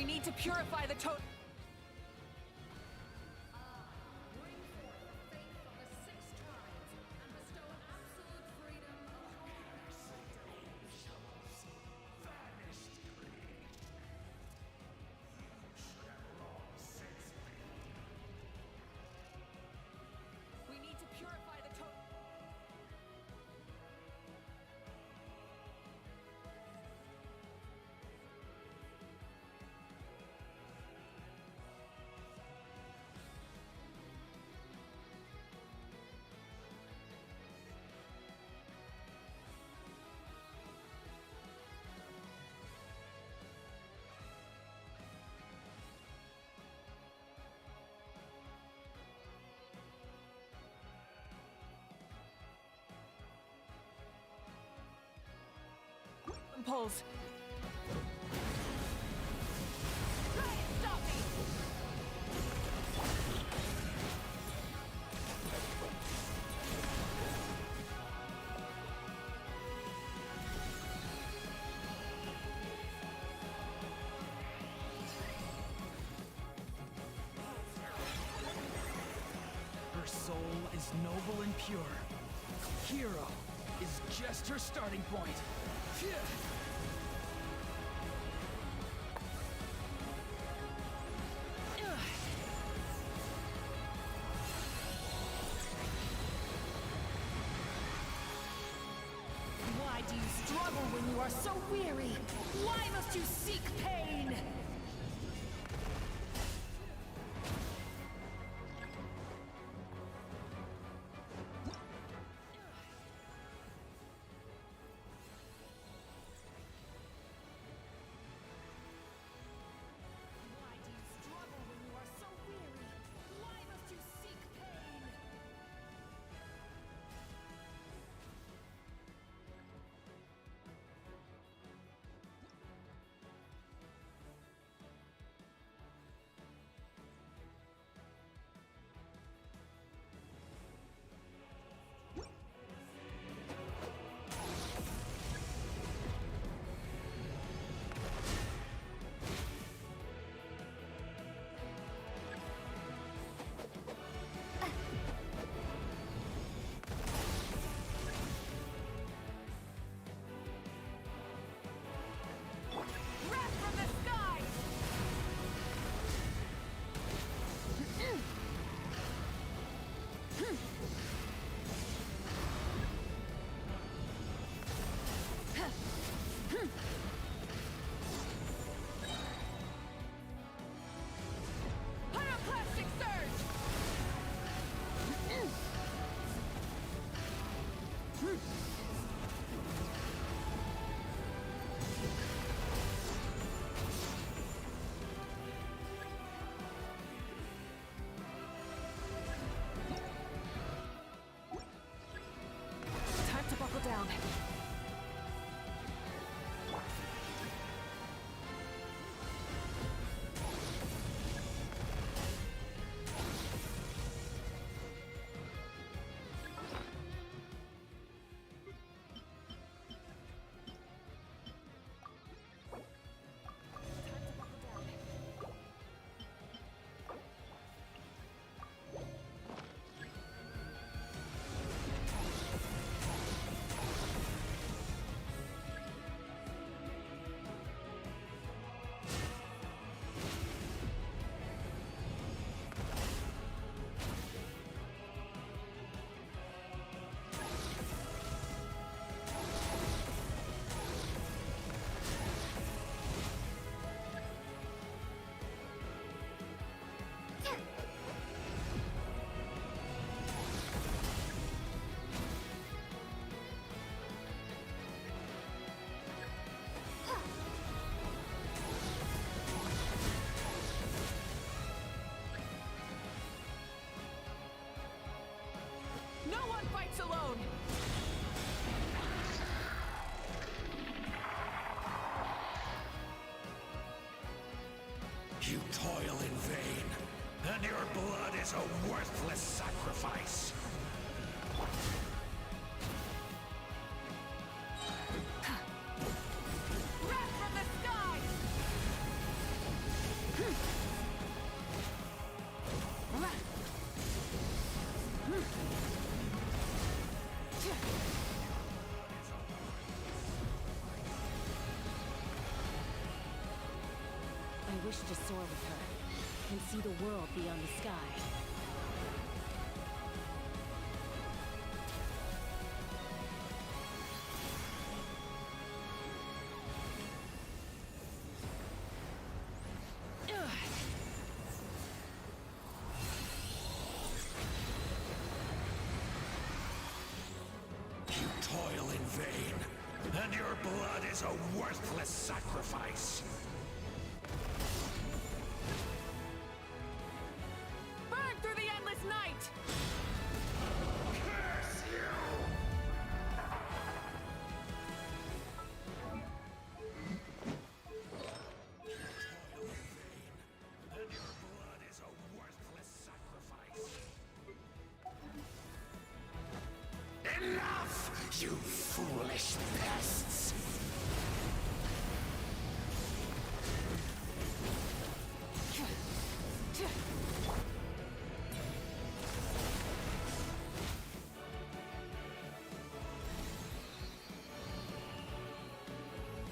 We need to purify the totem. We need to purify the totem. Pulse. Try and stop me! Her soul is noble and pure. Hero is just her starting point. Phew. Why do you struggle when you are so weary? Why must you seek pain? Why do you struggle when you are so weary? Why must you seek pain? Wrath from the sky! Pyroclastic surge! Time to buckle down. No one fights alone! You toil in vain, and your blood is a worthless sacrifice. Wrath from the sky! wish to soar with her and see the world beyond the sky. You toil in vain, and your blood is a worthless sacrifice. Burn through the endless night! Curse you! And your blood is a worthless sacrifice. Enough, you foolish pests!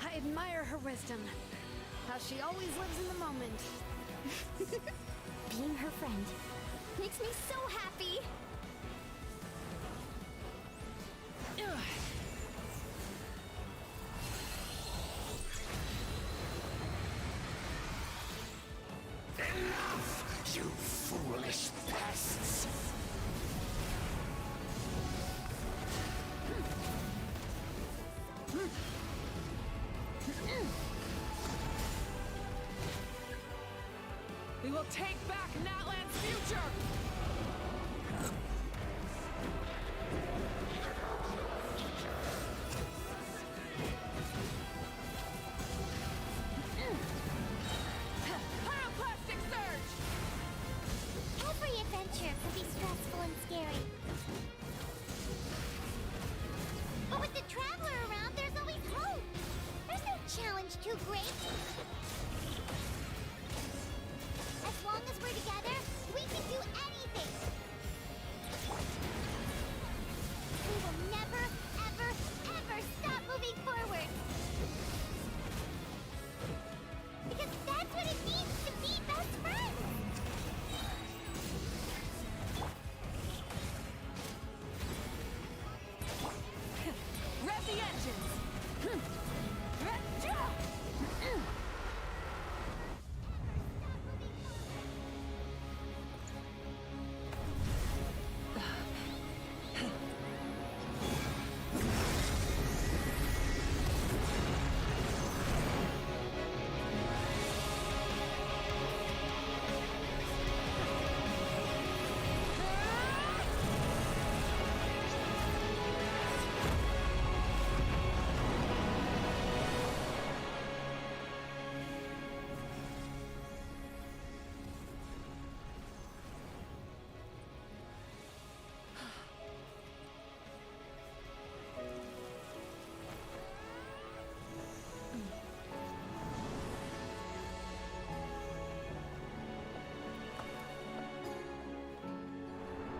I admire her wisdom. How she always lives in the moment. Being her friend makes me so happy. Enough, you foolish pests! We will take back Natlan's future! Pyroclastic surge! Every adventure can be stressful and scary. But with the Traveler around, there's always hope. There's no challenge too great. As long as we're together, we can do anything. We will never, ever, ever stop moving forward. Because that's what it means to be best friends. Rev the engines!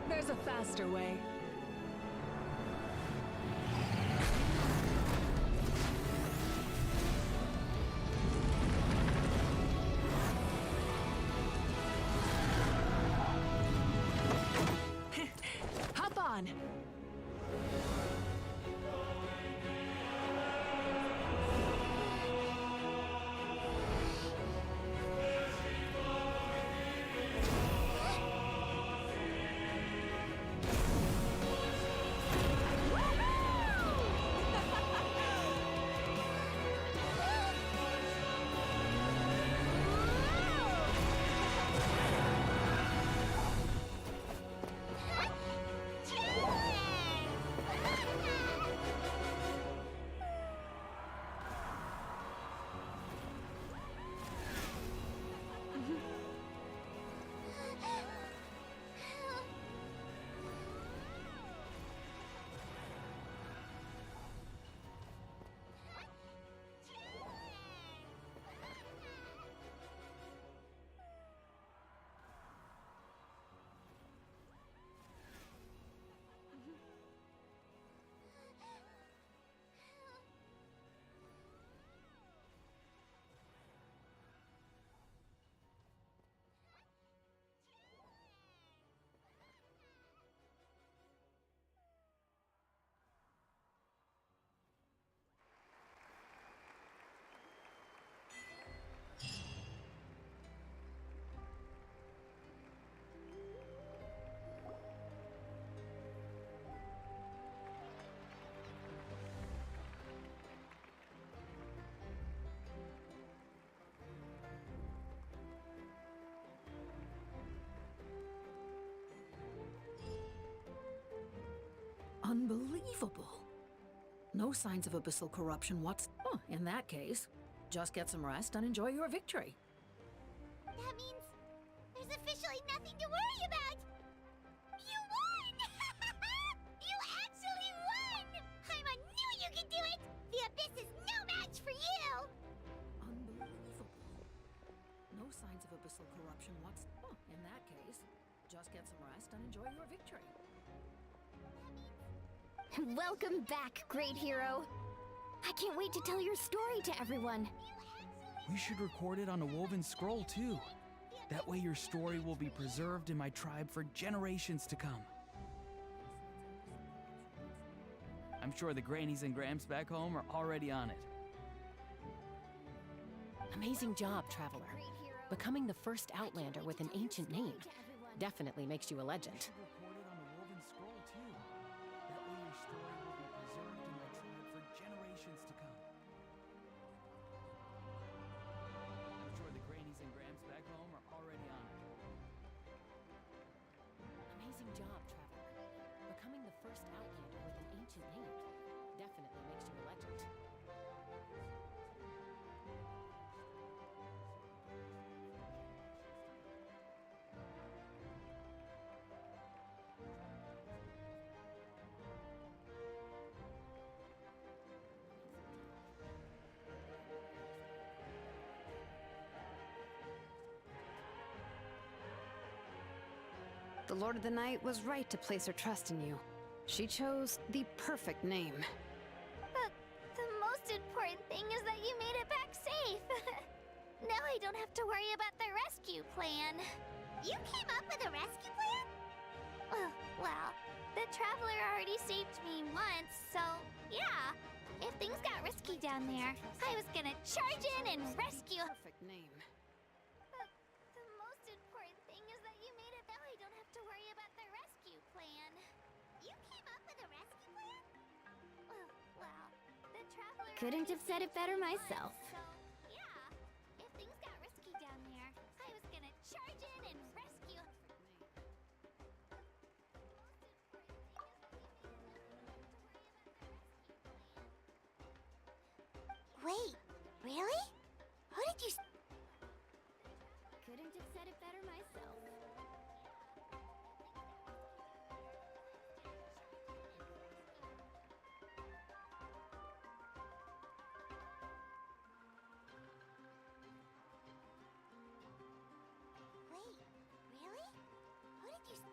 There's a faster way. Hop on! Unbelievable. No signs of abyssal corruption Oh, in that case, just get some rest and enjoy your victory. That means there's officially nothing to worry about! You won! You actually won! Paimon knew you could do it! The Abyss is no match for you! Unbelievable. No signs of abyssal corruption Oh, in that case, just get some rest and enjoy your victory. Welcome back, great hero. I can't wait to tell your story to everyone. We should record it on a woven scroll, too. That way your story will be preserved in my tribe for generations to come. I'm sure the grannies and gramps back home are already on it. Amazing job, Traveler. Becoming the first Outlander with an ancient name definitely makes you a legend. Record it on a woven scroll, too. That way your story will be preserved in my tribe for generations to come. I'm sure the grannies and gramps back home are already on it. Amazing job, Traveler. Becoming the first Outlander with an ancient name definitely makes you a legend. The Lord of the Night was right to place her trust in you. She chose the perfect name. But the most important thing is that you made it back safe. Now I don't have to worry about the rescue plan. You came up with a rescue plan? Well, the Traveler already saved me once, so yeah. If things got risky down there, I was gonna charge in and rescue. Perfect name. But the most important thing is that you made it. Now I don't have to worry about the rescue plan. You came up with a rescue plan? Well, the Traveler Couldn't have said it better myself. So, yeah. If things got risky down there, I was gonna charge in and rescue. Wait, really? Who did you... Couldn't have said it better myself. Wait, really? Who did you...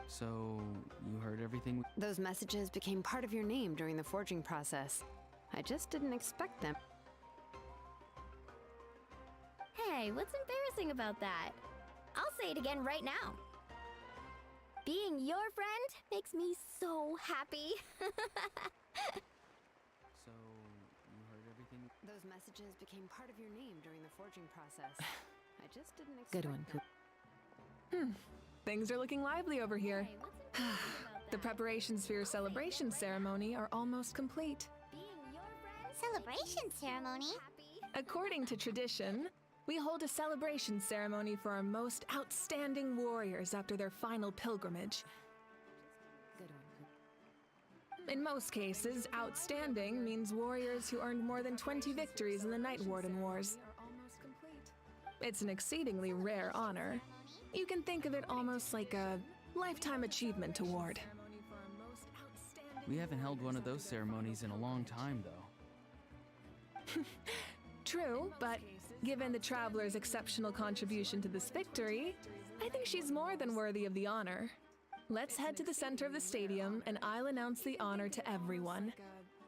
So, you heard everything? Those messages became part of your name during the forging process. I just didn't expect them. Hey, what's embarrassing about that? I'll say it again right now. Being your friend makes me so happy. So, you heard everything? Those messages became part of your name during the forging process. I just didn't expect Good one, them. Things are looking lively over here. The preparations for your celebration ceremony are almost complete. Celebration ceremony? According to tradition, we hold a celebration ceremony for our most outstanding warriors after their final pilgrimage. Good one. In most cases, outstanding means warriors who earned more than 20 victories in the Night Warden Wars. It's an exceedingly rare honor. You can think of it almost like a lifetime achievement award. We haven't held one of those ceremonies in a long time, though. True, but given the Traveler's exceptional contribution to this victory, I think she's more than worthy of the honor. Let's head to the center of the stadium, and I'll announce the honor to everyone.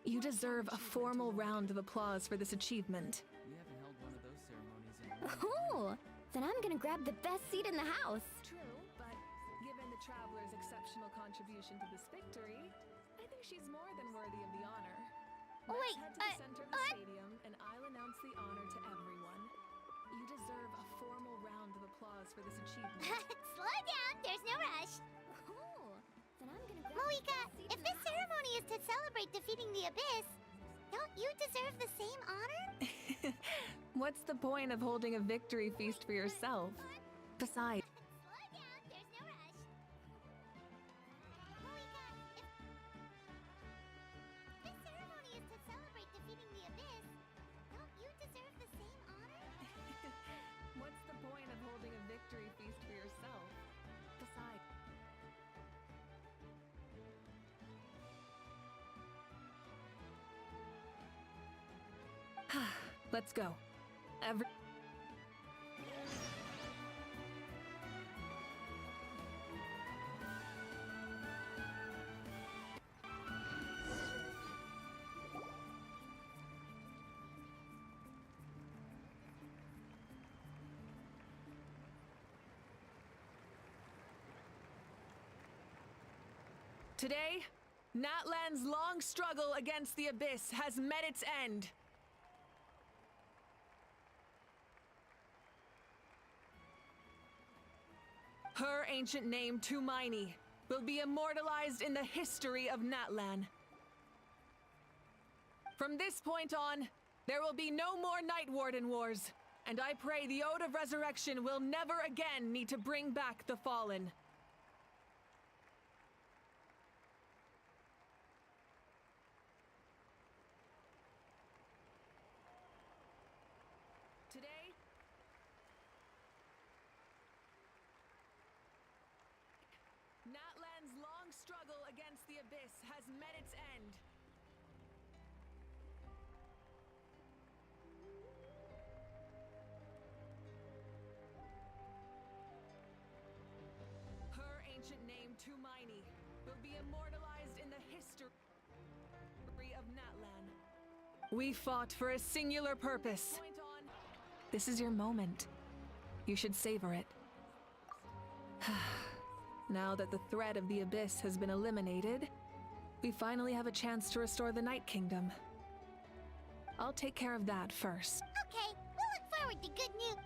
You deserve a formal round of applause for this achievement. We haven't held one of those ceremonies in a long time. Ooh, then I'm gonna grab the best seat in the house. True, but given the Traveler's exceptional contribution to this victory, I think she's more than worthy of the honor. Let's head to the center of the stadium, and I'll announce the honor to everyone. You deserve a formal round of applause for this achievement. Slow down, there's no rush. Ooh, then I'm gonna grab Slow Moika, if this ceremony is to celebrate defeating the Abyss, don't you deserve the same honor? What's the point of holding a victory feast for yourself? Besides, Slow down, there's no rush. Moika, if this ceremony is to celebrate defeating the Abyss, don't you deserve the same honor? what's the point of holding a victory feast for yourself? Besides, let's go. Today, Natlan's long struggle against the Abyss has met its end. Her ancient name, Tumaini, will be immortalized in the history of Natlan. From this point on, there will be no more Night Warden wars, and I pray the Ode of Resurrection will never again need to bring back the Fallen. Today, Natlan's long struggle against the Abyss has met its end. Her ancient name, Tumaini, will be immortalized in the history of Natlan. We fought for a singular purpose. This is your moment. You should savor it. Now that the threat of the Abyss has been eliminated, we finally have a chance to restore the Night Kingdom. I'll take care of that first. Okay, we'll look forward to good news.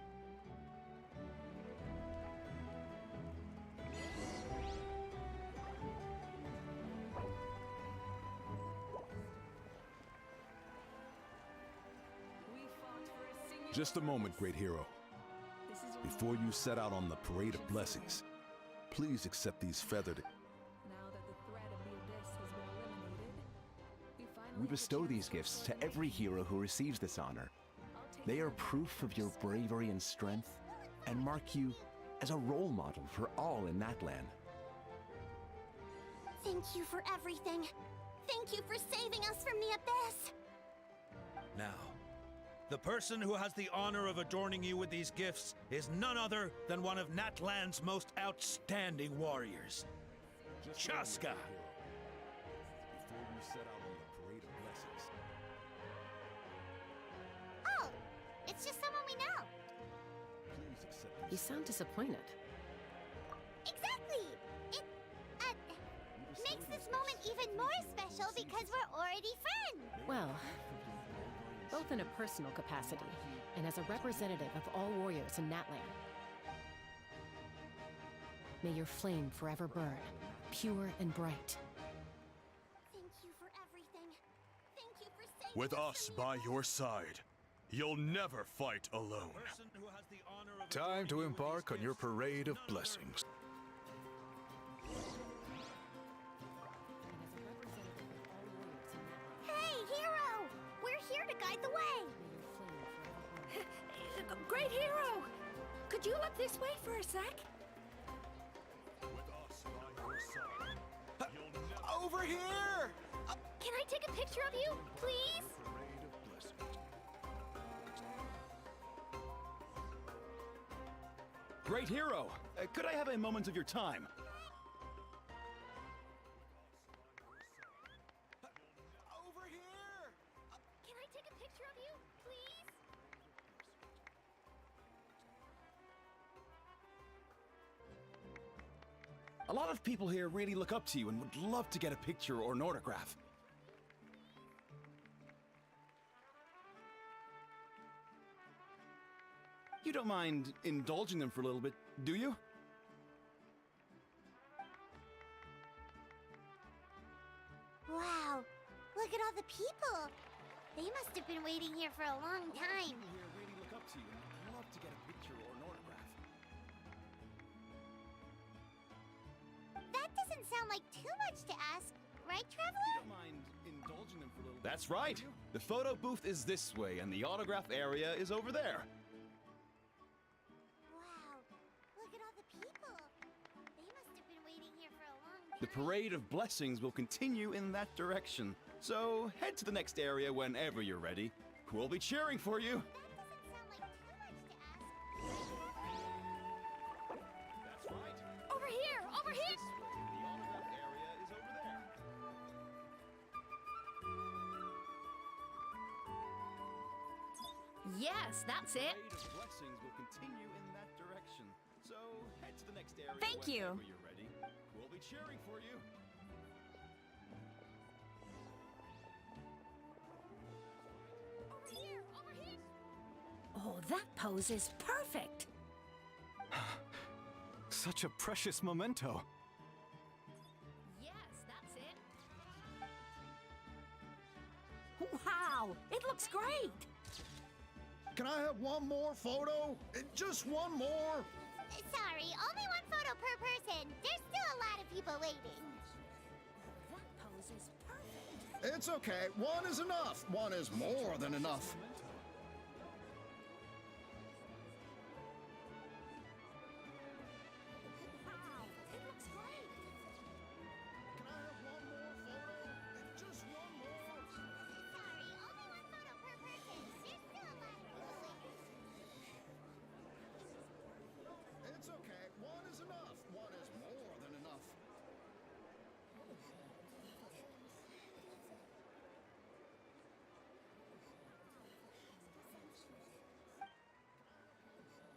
Just a moment, great hero. Before you set out on the Parade of Blessings, please accept these feathered... Now that the threat of the Abyss has been eliminated, We bestow these gifts to every hero who receives this honor. They are proof of your bravery and strength, and mark you as a role model for all in Natlan. Thank you for everything. Thank you for saving us from the Abyss. Now, the person who has the honor of adorning you with these gifts is none other than one of Natlan's most outstanding warriors, Chaska. Before you set out on the Parade of Blessings, Oh, it's just someone we know. please accept You these... sound disappointed. Exactly. It makes this moment even more special because we're already friends. Well, both in a personal capacity and as a representative of all warriors in Natlan. May your flame forever burn, pure and bright. Thank you for everything. Thank you for saving With us us from the by Abyss. your side, you'll never fight alone. Time to embark on your Parade of Blessings. Hey, hero! We're here to guide the way. Great hero! Could you look this way for a sec? With us by your side, you'll never... Over here! Can I take a picture of you, please? Parade of Blessings. Great hero! Could I have a moment of your time? Over here! Can I take a picture of you, please? A lot of people here really look up to you and would love to get a picture or an autograph. You don't mind indulging them for a little bit, do you? They must have been waiting here for a long time. People here really look up to you and would love to get a picture or an autograph. That doesn't sound like too much to ask, right, Traveler? Don't mind indulging them for a little bit. That's right. The photo booth is this way, and the autograph area is over there. Wow, look at all the people. They must have been waiting here for a long time. The parade of blessings will continue in that direction. So head to the next area whenever you're ready. We'll be cheering for you. That's right. Over here! Over here! The autograph area is over there. Yes, that's it. The parade of blessings will continue in that direction. So head to the next area Thank you. whenever you're ready. We'll be cheering for you. Over here! Over here! Oh, that pose is perfect. Such a precious memento. Yes, that's it. Wow, it looks great. Can I have one more photo? Just one more? Sorry, only one photo per person. There's still a lot of people waiting. That pose is perfect. It's okay. One is enough. One is more than enough. Wow, it looks great. Can I have one more photo? Just one more? Sorry, only one photo per person. There's still a lot of people waiting. It's okay. One is enough. One is more than enough.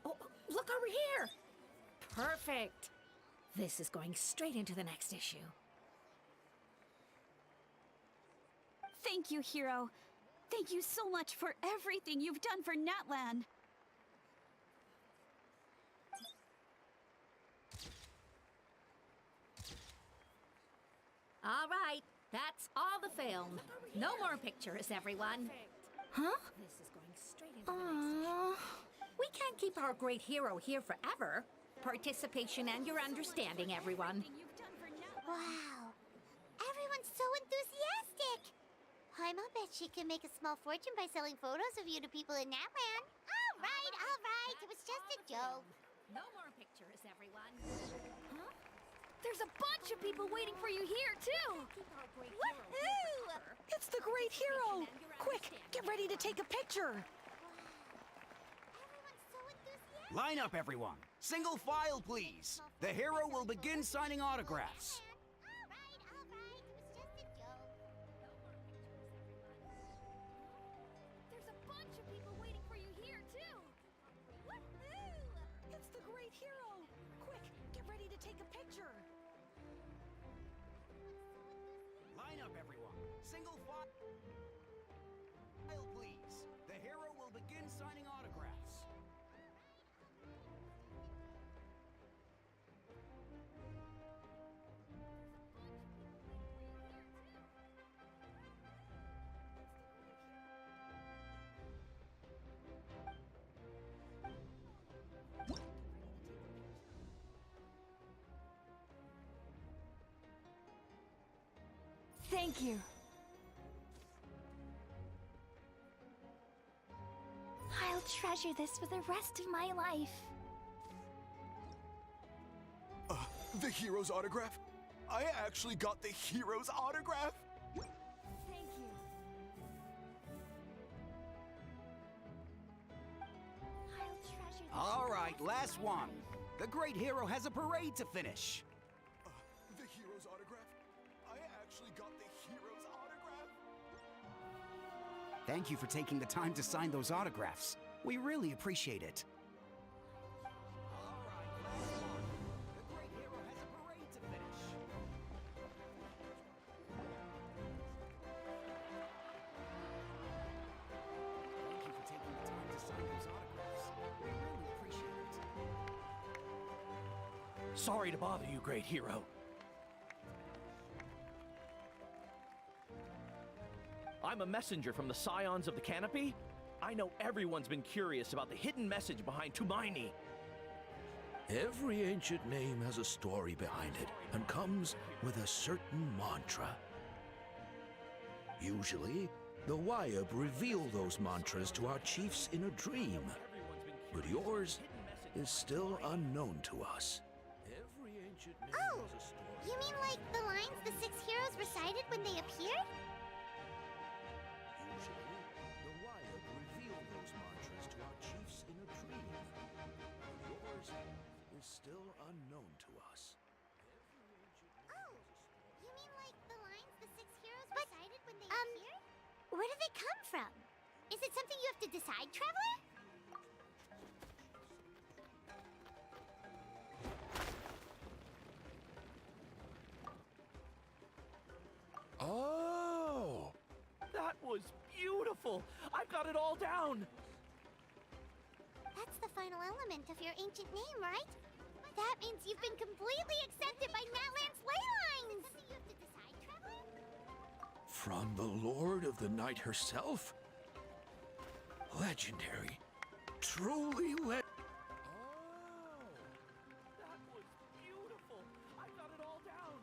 Oh, look over here. Perfect. This is going straight into the next issue. Thank you, Hero. Thank you so much for everything you've done for Natlan. All right, that's all the film. No more pictures, everyone. Huh? This is going straight into the next issue. We can't keep our great hero here forever. Participation and your understanding, everyone. Wow, everyone's so enthusiastic. I'll bet she can make a small fortune by selling photos of you to people in Natlan. All right, it was just a joke. No more pictures, everyone. Huh? There's a bunch of people waiting for you here, too! Woohoo! It's the great hero! Quick, get ready to take a picture! Everyone's so enthusiastic. Line up, everyone. Single file, please. The hero will begin signing autographs. All right, it was just a joke. There's a bunch of people waiting for you here, too! Woohoo! It's the great hero! Quick, get ready to take a picture! Line up, everyone. Single file, please. The hero will begin signing autographs. Thank you. I'll treasure this for the rest of my life. The hero's autograph? I actually got the hero's autograph? Thank you. I'll treasure this. All right, last one. The great hero has a parade to finish. The hero's autograph? I actually got the hero's autograph? Thank you for taking the time to sign those autographs. We really appreciate it. All right, last one. The great hero has a parade to finish. Thank you for taking the time to sign those autographs. We really appreciate it. Sorry to bother you, great hero. I'm I'm a messenger from the Scions of the Canopy. I know everyone's been curious about the hidden message behind Tumaini. Every ancient name has a story behind it and comes with a certain mantra. Usually, the Wayab reveal those mantras to our chiefs in a dream. But yours is still unknown to us. Every ancient name Oh, has a story. you mean like the lines the 6 heroes recited when they appeared? Usually, the Wayab reveal those mantras to our chiefs in a dream. But yours is still unknown to us. Oh, you mean like the lines the 6 heroes recited when they appeared? Where do they come from? Is it something you have to decide, Traveler? Oh! That was beautiful! I've got it all down! That's the final element of your ancient name, right? That means you've been completely accepted by Natlan's ley lines! Is it something you have to decide, Traveler? From the Lord of the Night herself? Legendary. Truly legendary. That was beautiful! I've got it all down!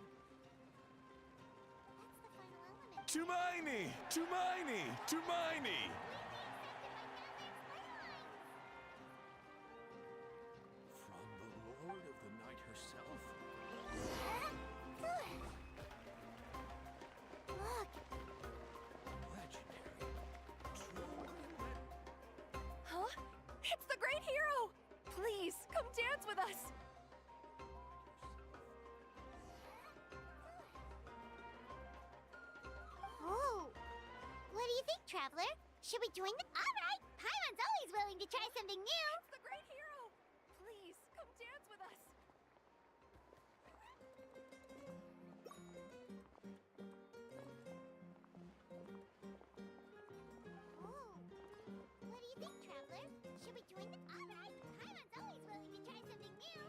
Tumaini! Tumaini! Tumaini! From the Lord of the Night herself? Look! Legendary. Huh? It's the great hero! Please, come dance with us! Oh! What do you think, Traveler? Should we join them? Alright! Paimon's always willing to try something new! It's the great hero! Please, come dance with us! Oh! What do you think, Traveler? Should we join them? Alright! Paimon's always willing to try something new!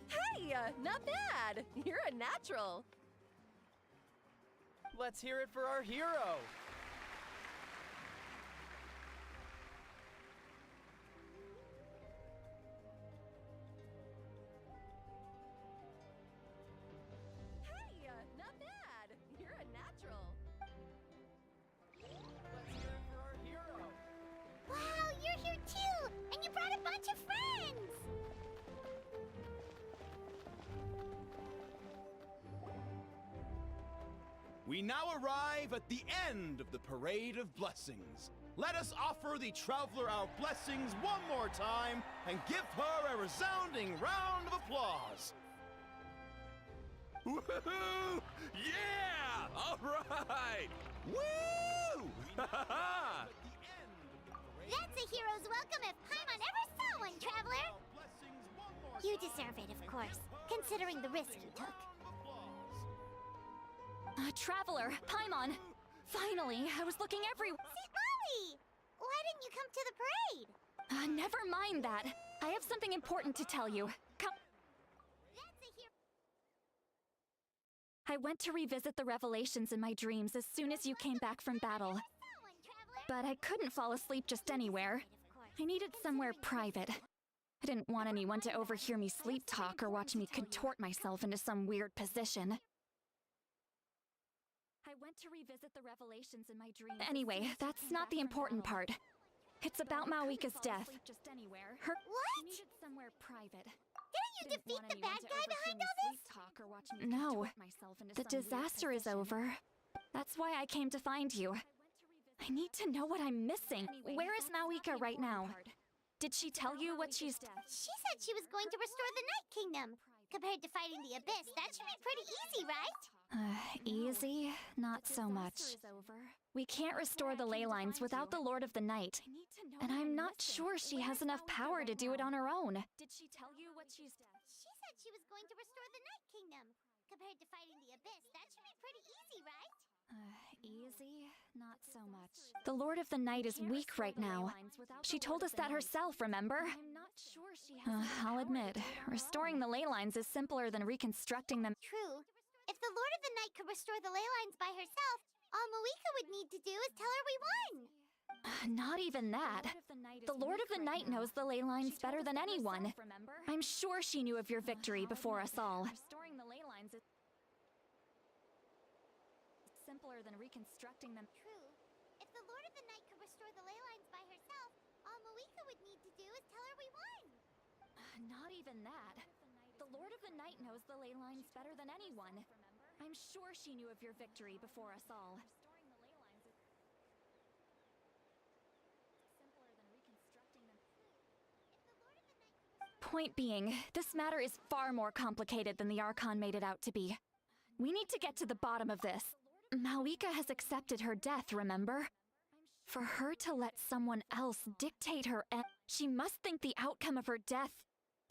Hey, not bad! You're a natural! Let's hear it for our hero! Hey, not bad! You're a natural! Let's hear it for our hero! Wow, you're here too! And you brought a bunch of friends! We now arrive at the end of the Parade of Blessings. Let us offer the Traveler our blessings one more time and give her a resounding round of applause. Woohoo! Yeah! All right! Woo! That's a hero's welcome if Paimon ever saw one, Traveler! You deserve it, of course, considering the risk you took. Traveler, Paimon! Finally, I was looking everywhere. See, Molly! Why didn't you come to the parade? Never mind that. I have something important to tell you. Come. I went to revisit the revelations in my dreams as soon as you came back from battle. But I couldn't fall asleep just anywhere. I needed somewhere private. I didn't want anyone to overhear me sleep talk or watch me contort myself into some weird position. I went to revisit the revelations in my dreams. Anyway, that's not the important part. It's about Mawika's death. Her What? somewhere private. Didn't you defeat the bad guy behind all this? No. The disaster is over. That's why I came to find you. I need to know what I'm missing. Where is Mawika right now? Did she tell you what she's... She said she was going to restore the Night Kingdom. Compared to fighting the Abyss, that should be pretty easy, right? Easy? Not so much. We can't restore the ley lines without the Lord of the Night. And I'm not sure she has enough power to do it on her own. Did she tell you what she's... said she was going to restore the Night Kingdom. Compared to fighting the Abyss, that should be pretty easy, right? Easy? Not so much. The Lord of the Night is weak right now. She told us that herself, remember? I'm not sure she has I'll admit, restoring the ley lines is simpler than reconstructing them. True. If the Lord of the Night could restore the ley lines by herself, all Moika would need to do is tell her we won. Not even that. The Lord of the Night knows the ley lines better than anyone. I'm sure she knew of your victory before us all. Restoring the ley lines is simpler than reconstructing them. True. If the Lord of the Night could restore the ley lines by herself, all Moika would need to do is tell her we won. Not even that. The Lord of the Night knows the ley lines better than anyone. I'm sure she knew of your victory before us all. Point being, this matter is far more complicated than the Archon made it out to be. We need to get to the bottom of this. Mawika has accepted her death, remember? For her to let someone else dictate her end, she must think the outcome of her death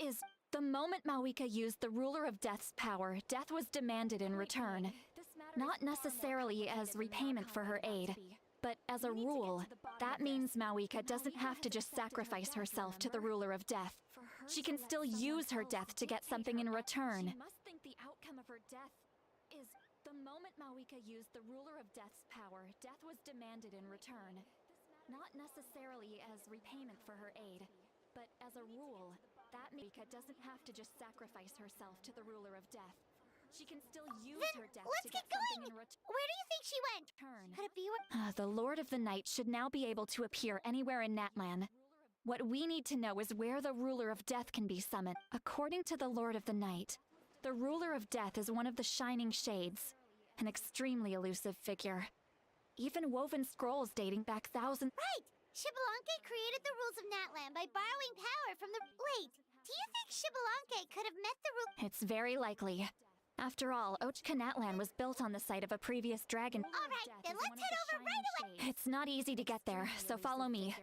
is... The moment Mawika used the Ruler of Death's power, death was demanded in return. Not necessarily as repayment for her aid, but as a rule. That means Mawika doesn't have to just sacrifice herself to the Ruler of Death. She can still use her death to get something in return. She must think the outcome of her death is... The moment Mawika used the Ruler of Death's power, death was demanded in return. Not necessarily as repayment for her aid, but as a rule. That Mawika doesn't have to just sacrifice herself to the Ruler of Death. She can still use her death to get something in return. Where do you think she went? Could it be where... The Lord of the Night should now be able to appear anywhere in Natlan. What we need to know is where the Ruler of Death can be summoned. According to the Lord of the Night, the Ruler of Death is one of the Shining Shades, an extremely elusive figure. Even woven scrolls dating back thousands... Right! Xbalanque created the rules of Natlan by borrowing power from the... Wait, do you think Xbalanque could have met the rule... It's very likely. After all, Ochka Natlan was built on the site of a previous dragon... Alright, then let's head over right away! It's not easy to get there, so follow me.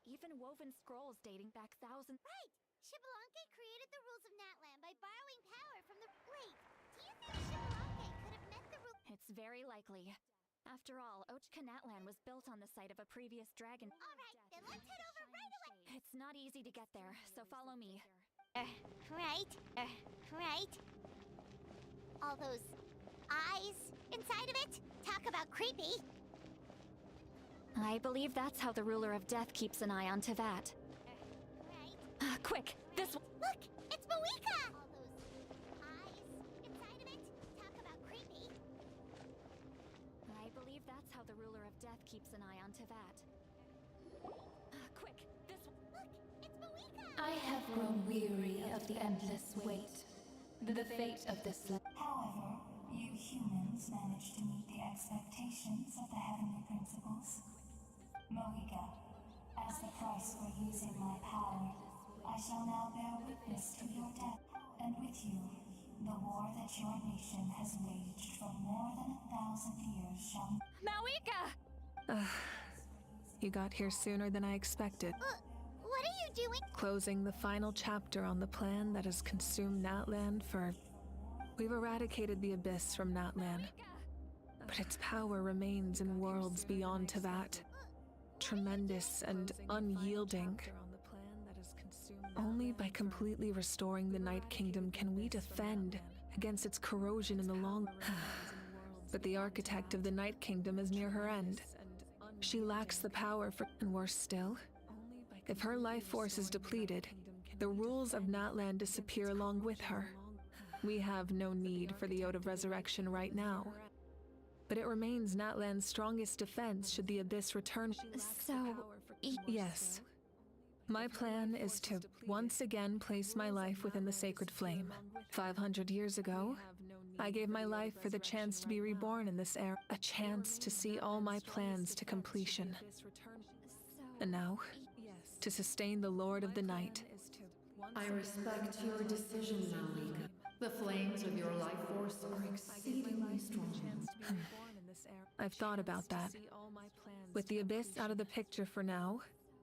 Even woven scrolls dating back thousands... Right! Xbalanque created the rules of Natlan by borrowing power from the... Wait, do you think Xbalanque could have met the rule... It's very likely. After all, Ochka Natlan was built on the site of a previous dragon... Alright, then let's head over right away! It's not easy to get there, so follow me. Right. All those eyes inside of it? Talk about creepy! I believe that's how the Ruler of Death keeps an eye on Tevat. Quick, this one! Look! It's Mawika! All those eyes inside of it? Talk about creepy! I believe that's how the Ruler of Death keeps an eye on Tevat. Quick, this one! Look! It's Mawika! I have grown weary of the endless wait. The fate of this land. However, you humans managed to meet the expectations of the heavenly principles. Mawika, as the price for using my power, I shall now bear witness to your death, and with you, the war that your nation has waged for more than 1,000 years shall... Mawika! You got here sooner than I expected. What are you doing? Closing the final chapter on the plan that has consumed Natlan for... We've eradicated the Abyss from Natlan, but its power remains in worlds beyond Tevat. Tremendous and unyielding. Only by completely restoring the Night Kingdom can we defend against its corrosion in the long run. But the architect of the Night Kingdom is near her end. She lacks the power for... And worse still, if her life force is depleted, the rules of Natlan disappear along with her. We have no need for the Ode of Resurrection right now. But it remains Natlan's strongest defense should the Abyss return. So... Yes. My plan is to once again place my life within the sacred flame. 500 years ago, I gave my life for the chance to be reborn in this era, a chance to see all my plans to completion. And now, to sustain the Lord of the Night. I respect your decision, Mawika. The flames of your life force are exceedingly strong. I've thought about that. With the Abyss out of the picture for now,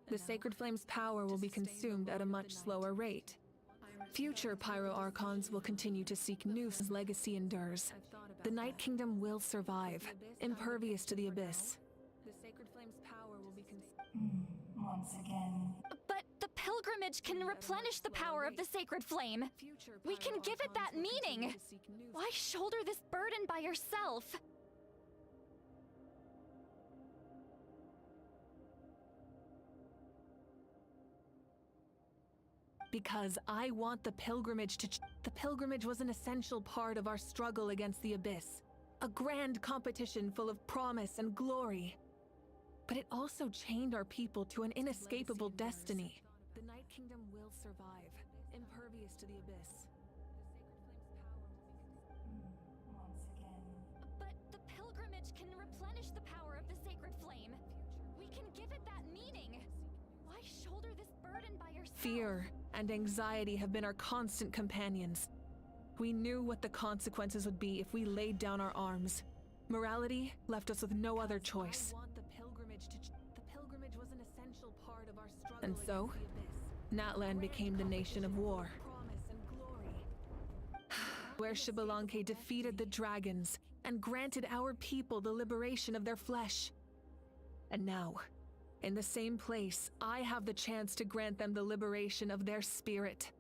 the Sacred Flame's power will be consumed at a much slower rate. Future Pyro Archons will continue to seek new legacy endures. The Night Kingdom will survive, impervious to the abyss. The Sacred Flame's power will be Once again. But the pilgrimage can replenish the power of the sacred flame. We can give it that meaning. Why shoulder this burden by yourself? Because I want the pilgrimage to... The pilgrimage was an essential part of our struggle against the abyss. A grand competition full of promise and glory. But it also chained our people to an inescapable destiny. The Night Kingdom will survive, impervious to the abyss. Once again. But the pilgrimage can replenish the power of the sacred flame. We can give it that meaning. Why shoulder this burden by yourself? Fear and anxiety have been our constant companions. We knew what the consequences would be if we laid down our arms. Morality left us with no other choice. The pilgrimage was an essential part of our struggle. And so, Natlan became the nation of war. Where Xbalanque defeated the dragons and granted our people the liberation of their flesh. And now, in the same place, I have the chance to grant them the liberation of their spirit.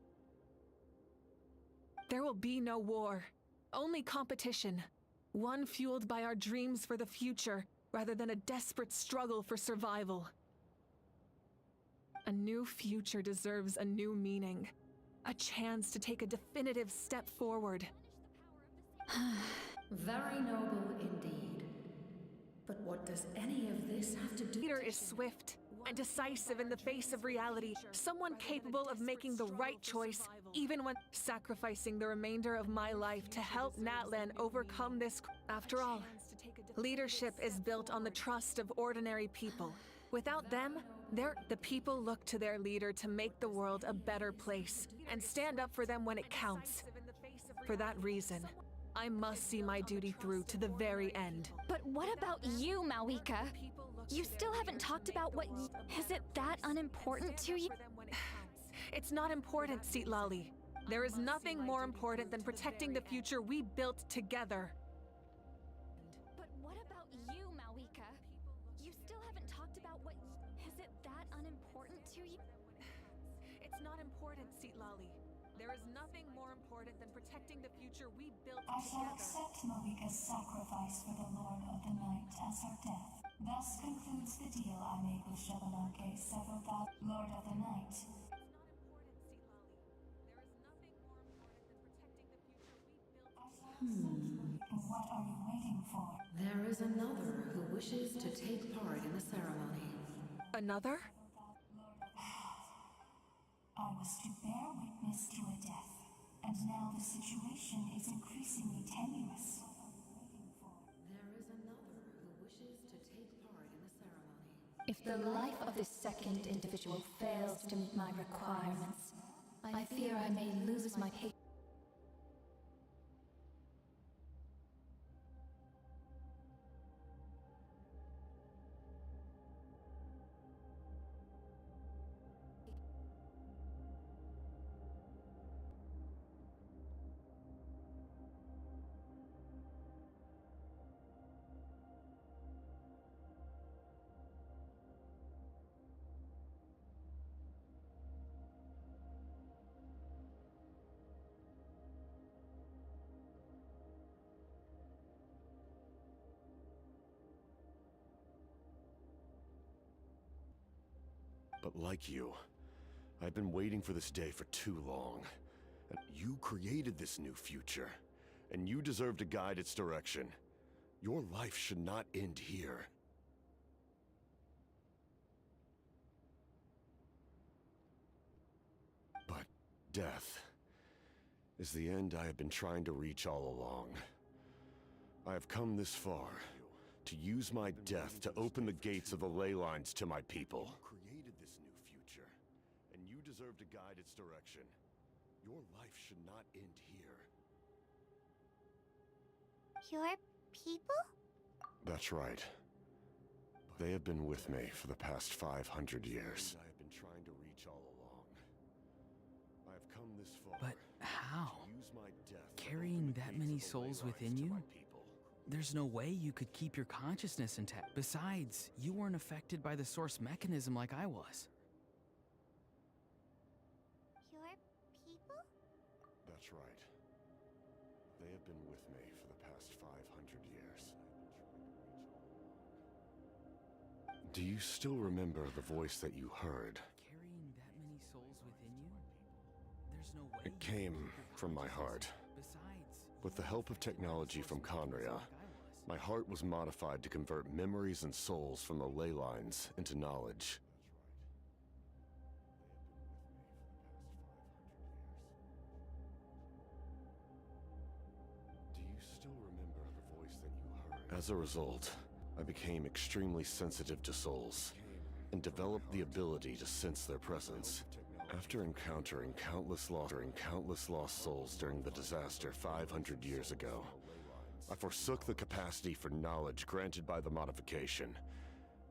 There will be no war, only competition. One fueled by our dreams for the future, rather than a desperate struggle for survival. A new future deserves a new meaning. A chance to take a definitive step forward. Very noble indeed. But what does any of this have to do? Leader is swift and decisive in the face of reality. Someone capable of making the right choice, even when sacrificing the remainder of my life to help Natlan overcome this. After all, leadership is built on the trust of ordinary people. Without them, the people look to their leader to make the world a better place and stand up for them when it counts. For that reason, I must see my duty through to the very end. But what about you, Malika? You still haven't talked about what is it that unimportant to you? It's not important, Citlali. There is nothing more important than protecting the future we built together. But what about you, Malika? You still haven't talked about what is it that unimportant to you? It's not important, Citlali. There is nothing more important than protecting the future we built I shall together. accept Malika's sacrifice for the Lord of the Night as her death. Thus concludes the deal I made with Xbalanque several thousand. Lord of the Night. What are you waiting for? There is another who wishes to take part in the ceremony. Another? I was to bear witness to a death, and now the situation is increasingly tenuous. There is another who wishes to take part in the ceremony. If the life of this second individual fails to meet my requirements, I fear I may lose my patience. But like you, I've been waiting for this day for too long. And you created this new future, and you deserve to guide its direction. Your life should not end here. But death is the end I have been trying to reach all along. I have come this far to use my death to open the gates of the ley lines to my people. You created this new future, and you deserve to guide its direction. Your life should not end here. Your people? That's right. They have been with me for the past 500 years. I have been trying to reach all along. I have come this far. But how? To use my death to Carrying open the that gates many of the souls ley within lines to you? my people. There's no way you could keep your consciousness intact. Besides, you weren't affected by the source mechanism like I was. Your people? That's right. They have been with me for the past 500 years. Do you still remember the voice that you heard? Carrying that many souls within you? There's no way. It came from my heart. With the help of technology from Conria, my heart was modified to convert memories and souls from the ley lines into knowledge. Do you still remember the voice that you heard? As a result, I became extremely sensitive to souls and developed the ability to sense their presence. After encountering countless lost souls during the disaster 500 years ago, I forsook the capacity for knowledge granted by the modification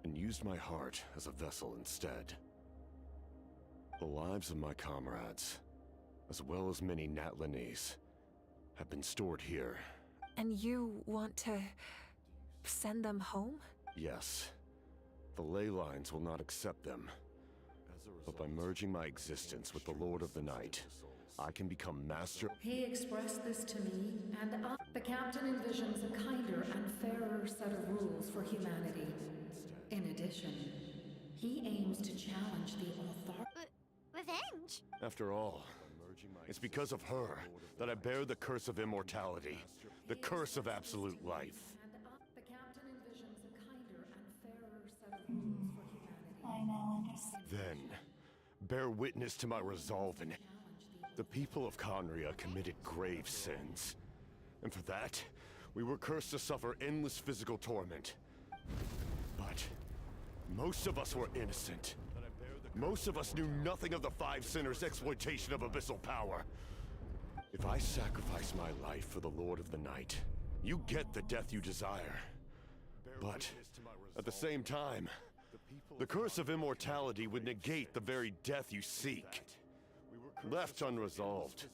and used my heart as a vessel instead. The lives of my comrades, as well as many Natlanese, have been stored here. And you want to send them home? Yes. The ley lines will not accept them. But by merging my existence with the Lord of the Night, I can become master. He expressed this to me, and the captain envisions a kinder and fairer set of rules for humanity. In addition, he aims to challenge the authority. Revenge? After all, it's because of her that I bear the curse of immortality, the curse of absolute life. The captain envisions a kinder and fairer set of rules for humanity. I now understand. Then, bear witness to my resolve in it. The people of Conria committed grave sins. And for that, we were cursed to suffer endless physical torment. But most of us were innocent. Most of us knew nothing of the Five Sinners' exploitation of abyssal power. If I sacrifice my life for the Lord of the Night, you get the death you desire. But at the same time, the curse of immortality would negate the very death you seek. Left unresolved,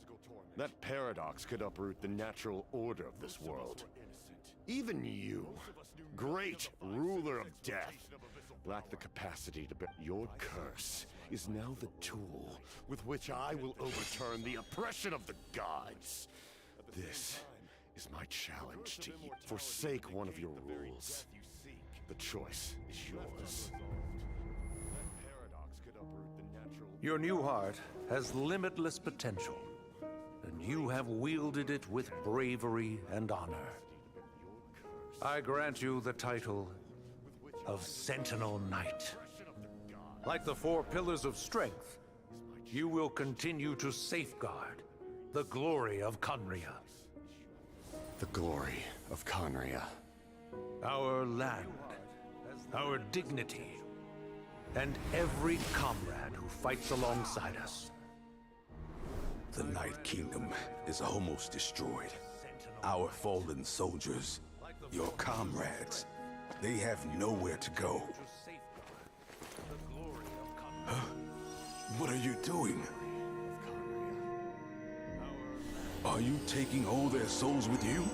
that paradox could uproot the natural order of this world. Even you, great ruler of death, lack the capacity to bear. Your curse is now the tool with which I will overturn the oppression of the gods. This is my challenge to you. Forsake one of your rules. The choice is yours. Your new heart has limitless potential, and you have wielded it with bravery and honor. I grant you the title of Sentinel Knight. Like the four pillars of strength, you will continue to safeguard the glory of Conria. The glory of Conria. Our land, our dignity, and every comrade who fights alongside us. The Night Kingdom is almost destroyed. Our fallen soldiers, your comrades, they have nowhere to go. Huh? What are you doing? Are you taking all their souls with you?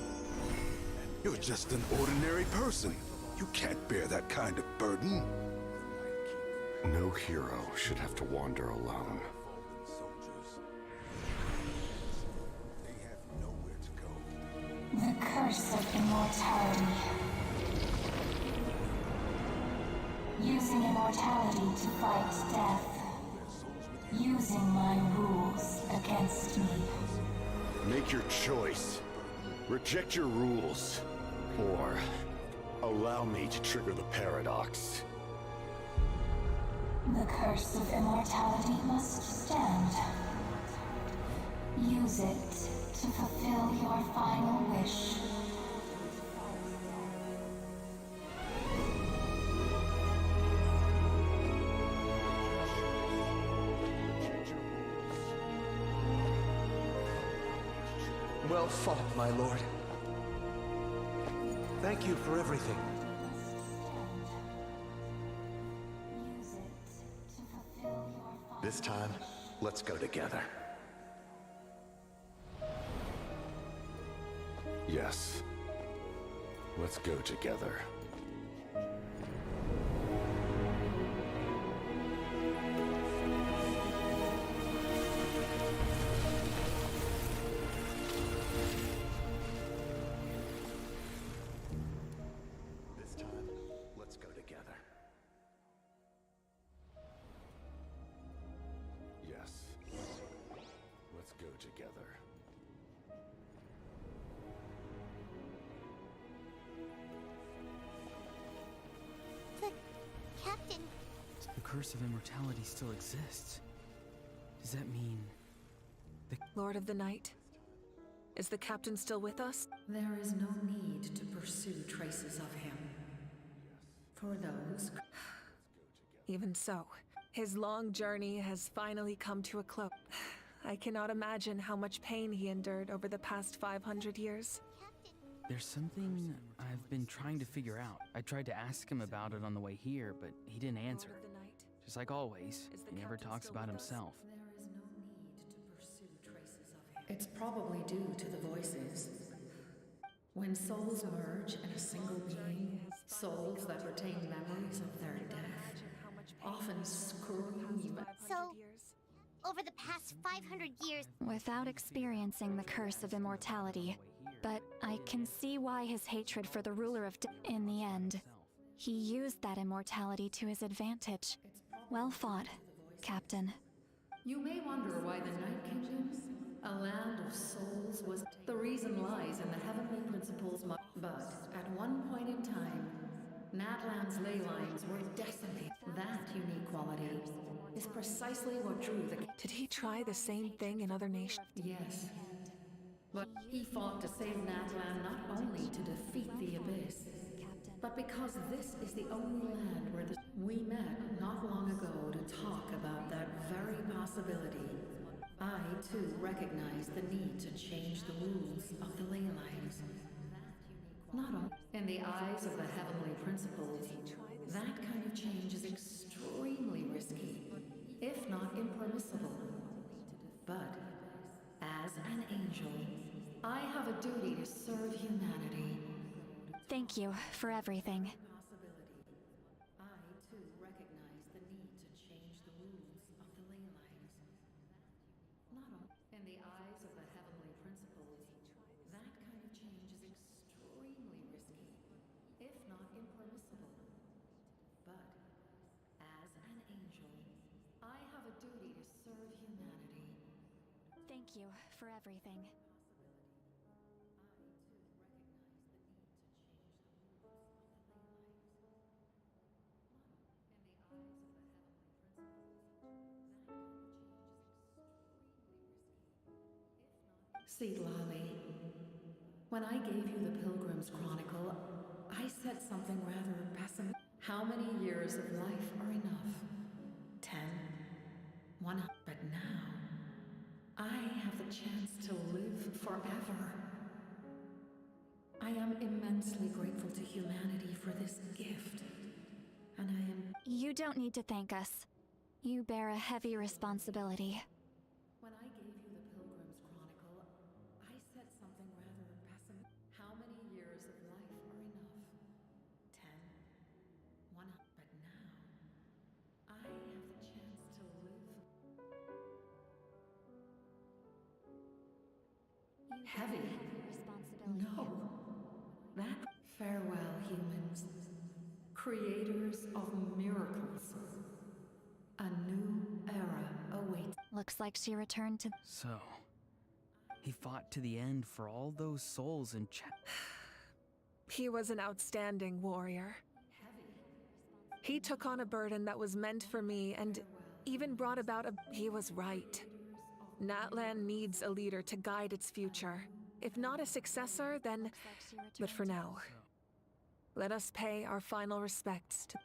You're just an ordinary person. You can't bear that kind of burden. No hero should have to wander alone. The curse of immortality. Using immortality to fight death. Using my rules against me. Make your choice. Reject your rules. Or allow me to trigger the paradox. The curse of immortality must stand. Use it to fulfill your final wish. Well fought, my lord. Thank you for everything. Use it to fulfill your final This time, let's go together. Yes. Let's go together. This time, let's go together. Yes. Let's go together. Captain. The curse of immortality still exists. Does that mean the Lord of the Night? Is the captain still with us? There is no need to pursue traces of him. For those... Even so, his long journey has finally come to a close. I cannot imagine how much pain he endured over the past 500 years. There's something I've been trying to figure out. I tried to ask him about it on the way here, but he didn't answer. Just like always, he never talks about himself. There is no need to pursue traces of him. It's probably due to the voices. When souls merge in a single being, souls that retain memories of their death often scream. So, over the past 500 years... Without experiencing the curse of immortality, but I can see why his hatred for the ruler of in the end. He used that immortality to his advantage. Well fought, Captain. You may wonder why the Night Kingdom, a land of souls, was... The reason lies in the heavenly principles, but at one point in time, Natlan's ley lines were decimated. That unique quality is precisely what drew the... Did he try the same thing in other nations? Yes. But he fought to save Natlan not only to defeat the Abyss, but because this is the only land where we met not long ago to talk about that very possibility. I, too, recognize the need to change the rules of the ley lines. Not only in the eyes of the heavenly principles, that kind of change is extremely risky, if not impermissible. But, as an angel, I have a duty to serve humanity. Thank you for everything. I, too, recognize the need to change the rules of the ley lines. Not only in the eyes of the heavenly principles, that kind of change is extremely risky, if not impermissible. But, as an angel, I have a duty to serve humanity. Thank you for everything. See, Lolly, when I gave you the Pilgrim's Chronicle, I said something rather pessimistic. How many years of life are enough? 10? 100? But now, I have the chance to live forever. I am immensely grateful to humanity for this gift. And I am... You don't need to thank us. You bear a heavy responsibility. When I gave you the Pilgrim's Chronicle, I said something rather pessimistic. How many years of life are enough? 10? 100? But now, I have the chance to live. Heavy? No. That... Farewell, humans. Creators of miracles. A new era awaits. Looks like she returned to... So, he fought to the end for all those souls in He was an outstanding warrior. He took on a burden that was meant for me and even brought about a... He was right. Natlan needs a leader to guide its future. If not a successor, then... But for now, let us pay our final respects to...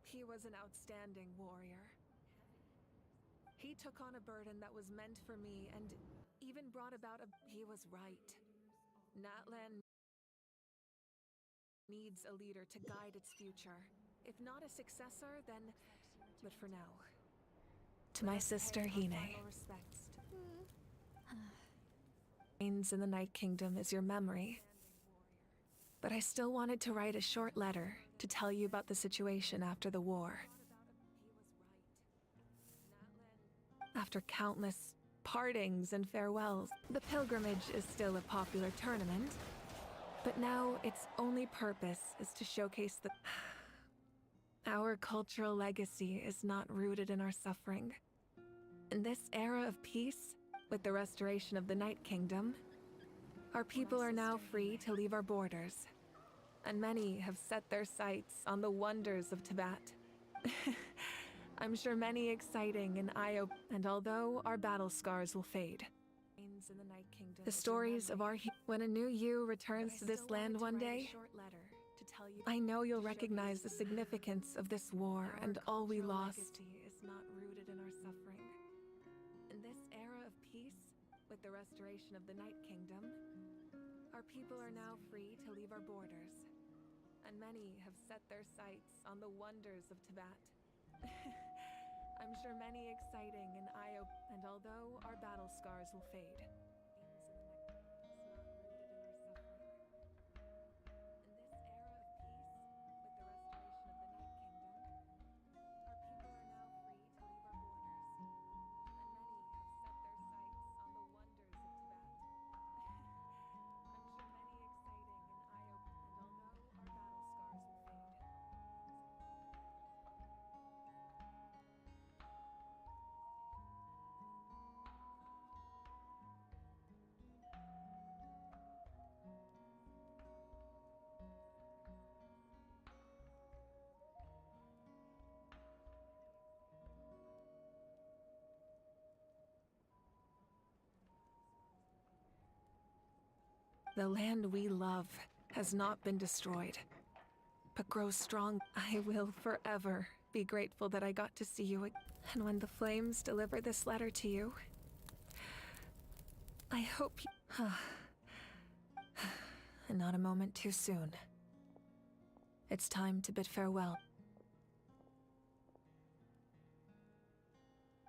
He was an outstanding warrior. He took on a burden that was meant for me and even brought about a... He was right. Natlan needs a leader to guide its future. If not a successor, then... But for now, to my sister Hine. In the Night Kingdom is your memory. But I still wanted to write a short letter to tell you about the situation after the war. After countless partings and farewells, the pilgrimage is still a popular tournament, but now its only purpose is to showcase the... Our cultural legacy is not rooted in our suffering. In this era of peace, with the restoration of the Night Kingdom, our people are now free to leave our borders, and many have set their sights on the wonders of Tibet. I'm sure many exciting and and although our battle scars will fade, the stories of our when a new you returns to this land one day, I know you'll recognize the significance of this war and all we lost. Is not rooted in our suffering. In this era of peace, with the restoration of the Night Kingdom, our people are now free to leave our borders, and many have set their sights on the wonders of Tibet. I'm sure many exciting and and although our battle scars will fade. The land we love has not been destroyed, but grows strong. I will forever be grateful that I got to see you again. And when the flames deliver this letter to you, I hope you... And not a moment too soon. It's time to bid farewell.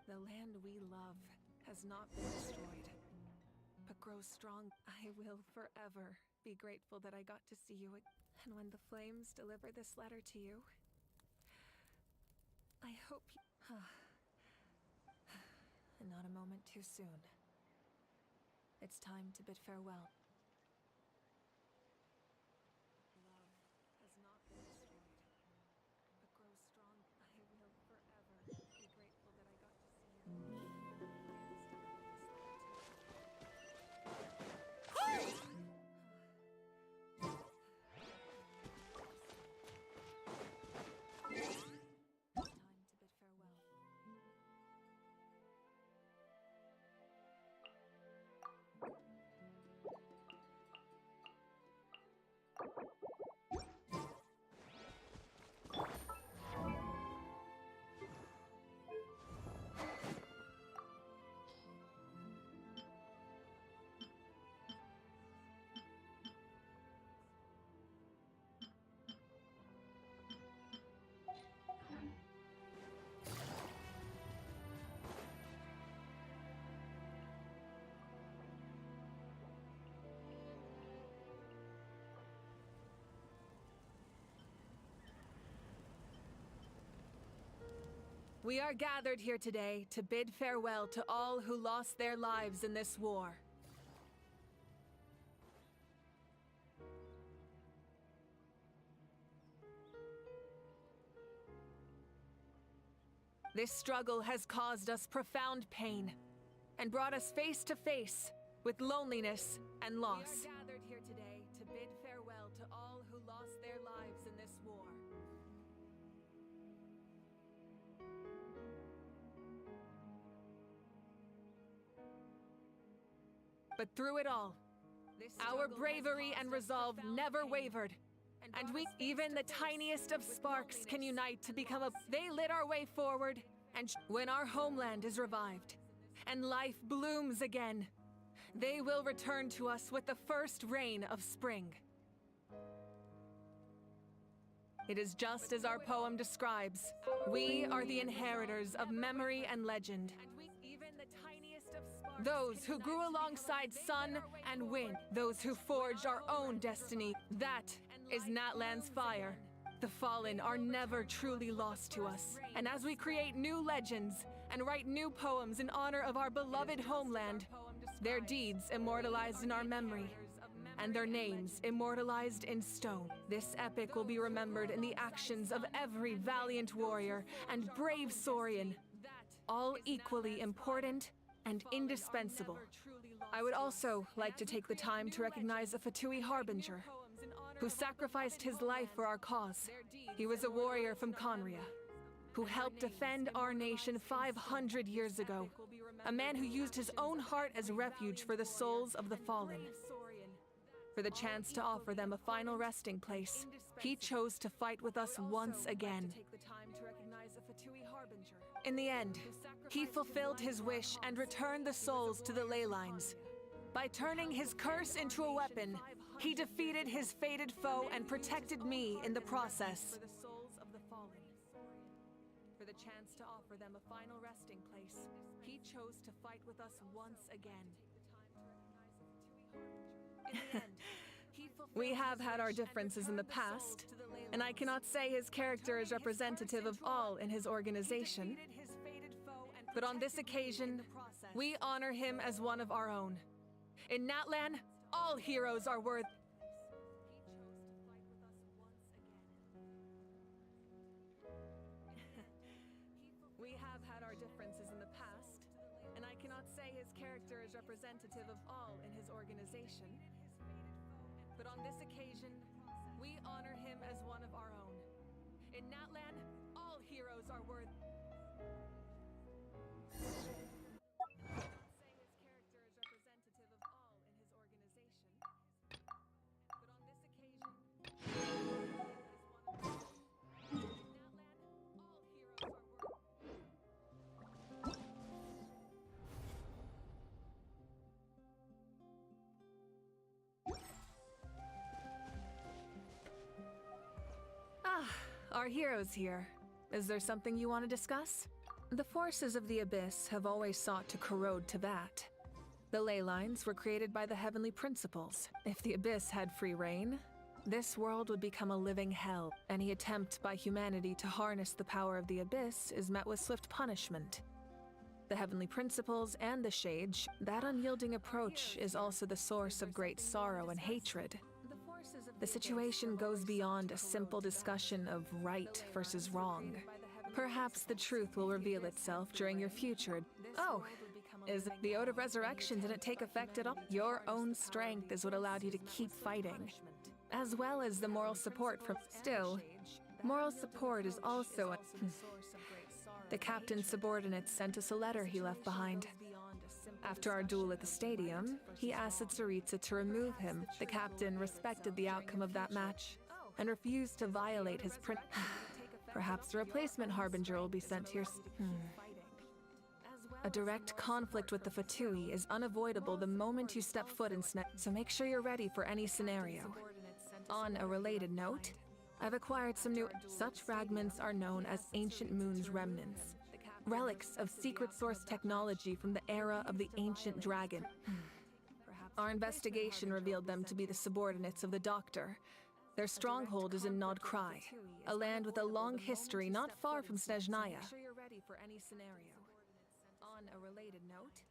The land we love has not been destroyed, but grows strong. I will forever be grateful that I got to see you again. And when the flames deliver this letter to you, I hope you... And not a moment too soon. It's time to bid farewell. Love has not been destroyed, but grows strong. I will forever be grateful that I got to see you. We are gathered here today to bid farewell to all who lost their lives in this war. This struggle has caused us profound pain and brought us face to face with loneliness and loss. We are gathered here today to bid farewell to all who lost their lives in this war. But through it all, our bravery and resolve never wavered. And we, even the tiniest of sparks, can unite to become a... They lit our way forward, and when our homeland is revived, and life blooms again, they will return to us with the first rain of spring. It is just as our poem describes. We are the inheritors of memory and legend. And even the tiniest of sparks Those who grew alongside sun and wind. Those who forged our own destiny. That is Natlan's fire. The fallen are never truly lost to us. And as we create new legends and write new poems in honor of our beloved homeland, their deeds immortalized in our memory, and their names immortalized in stone. This epic will be remembered in the actions of every valiant warrior and brave Saurian, all equally important and indispensable. I would also like to take the time to recognize a Fatui Harbinger, who sacrificed his life for our cause. He was a warrior from Conria, who helped defend our nation 500 years ago. A man who used his own heart as refuge for the souls of the fallen. For the chance to offer them a final resting place, he chose to fight with us once again. In the end, he fulfilled his wish and returned the souls to the ley lines. By turning his curse into a weapon, he defeated his fated foe and protected me in the process. For the chance to offer them a final resting place, he chose to fight with us once again. In the end, we have had our differences in the past, and I cannot say his character is representative of all in his organization. But on this occasion, we honor him as one of our own. In Natlan, all heroes are worthy. We have had our differences in the past, and I cannot say his character is representative of all in his organization. But on this occasion, we honor him as one of our own. In Natlan, all heroes are worthy. Our heroes here. Is there something you want to discuss? The forces of the Abyss have always sought to corrode Teyvat. The ley lines were created by the heavenly principles. If the Abyss had free reign, this world would become a living hell. Any attempt by humanity to harness the power of the Abyss is met with swift punishment. The heavenly principles and the Shade, that unyielding approach is also the source of great sorrow and hatred. The situation goes beyond a simple discussion of right versus wrong. Perhaps the truth will reveal itself during your future. Oh, is the Ode of Resurrection didn't take effect at all? Your own strength is what allowed you to keep fighting, as well as the moral support from... Still, moral support is also The captain's subordinates sent us a letter he left behind. After our duel at the stadium, he asked Tsaritsa to remove him. The captain respected the outcome of that match and refused to violate his Perhaps a replacement Harbinger will be sent here. A direct conflict with the Fatui is unavoidable the moment you step foot in Sne, so make sure you're ready for any scenario. On a related note, I've acquired some new... Such fragments are known as Ancient Moon's remnants. Relics of secret source technology from the era of the Ancient Dragon. Our investigation revealed them to be the subordinates of the Doctor. Their stronghold is in Nod Krai, a land with a long history not far from Snezhnaya. On a related note,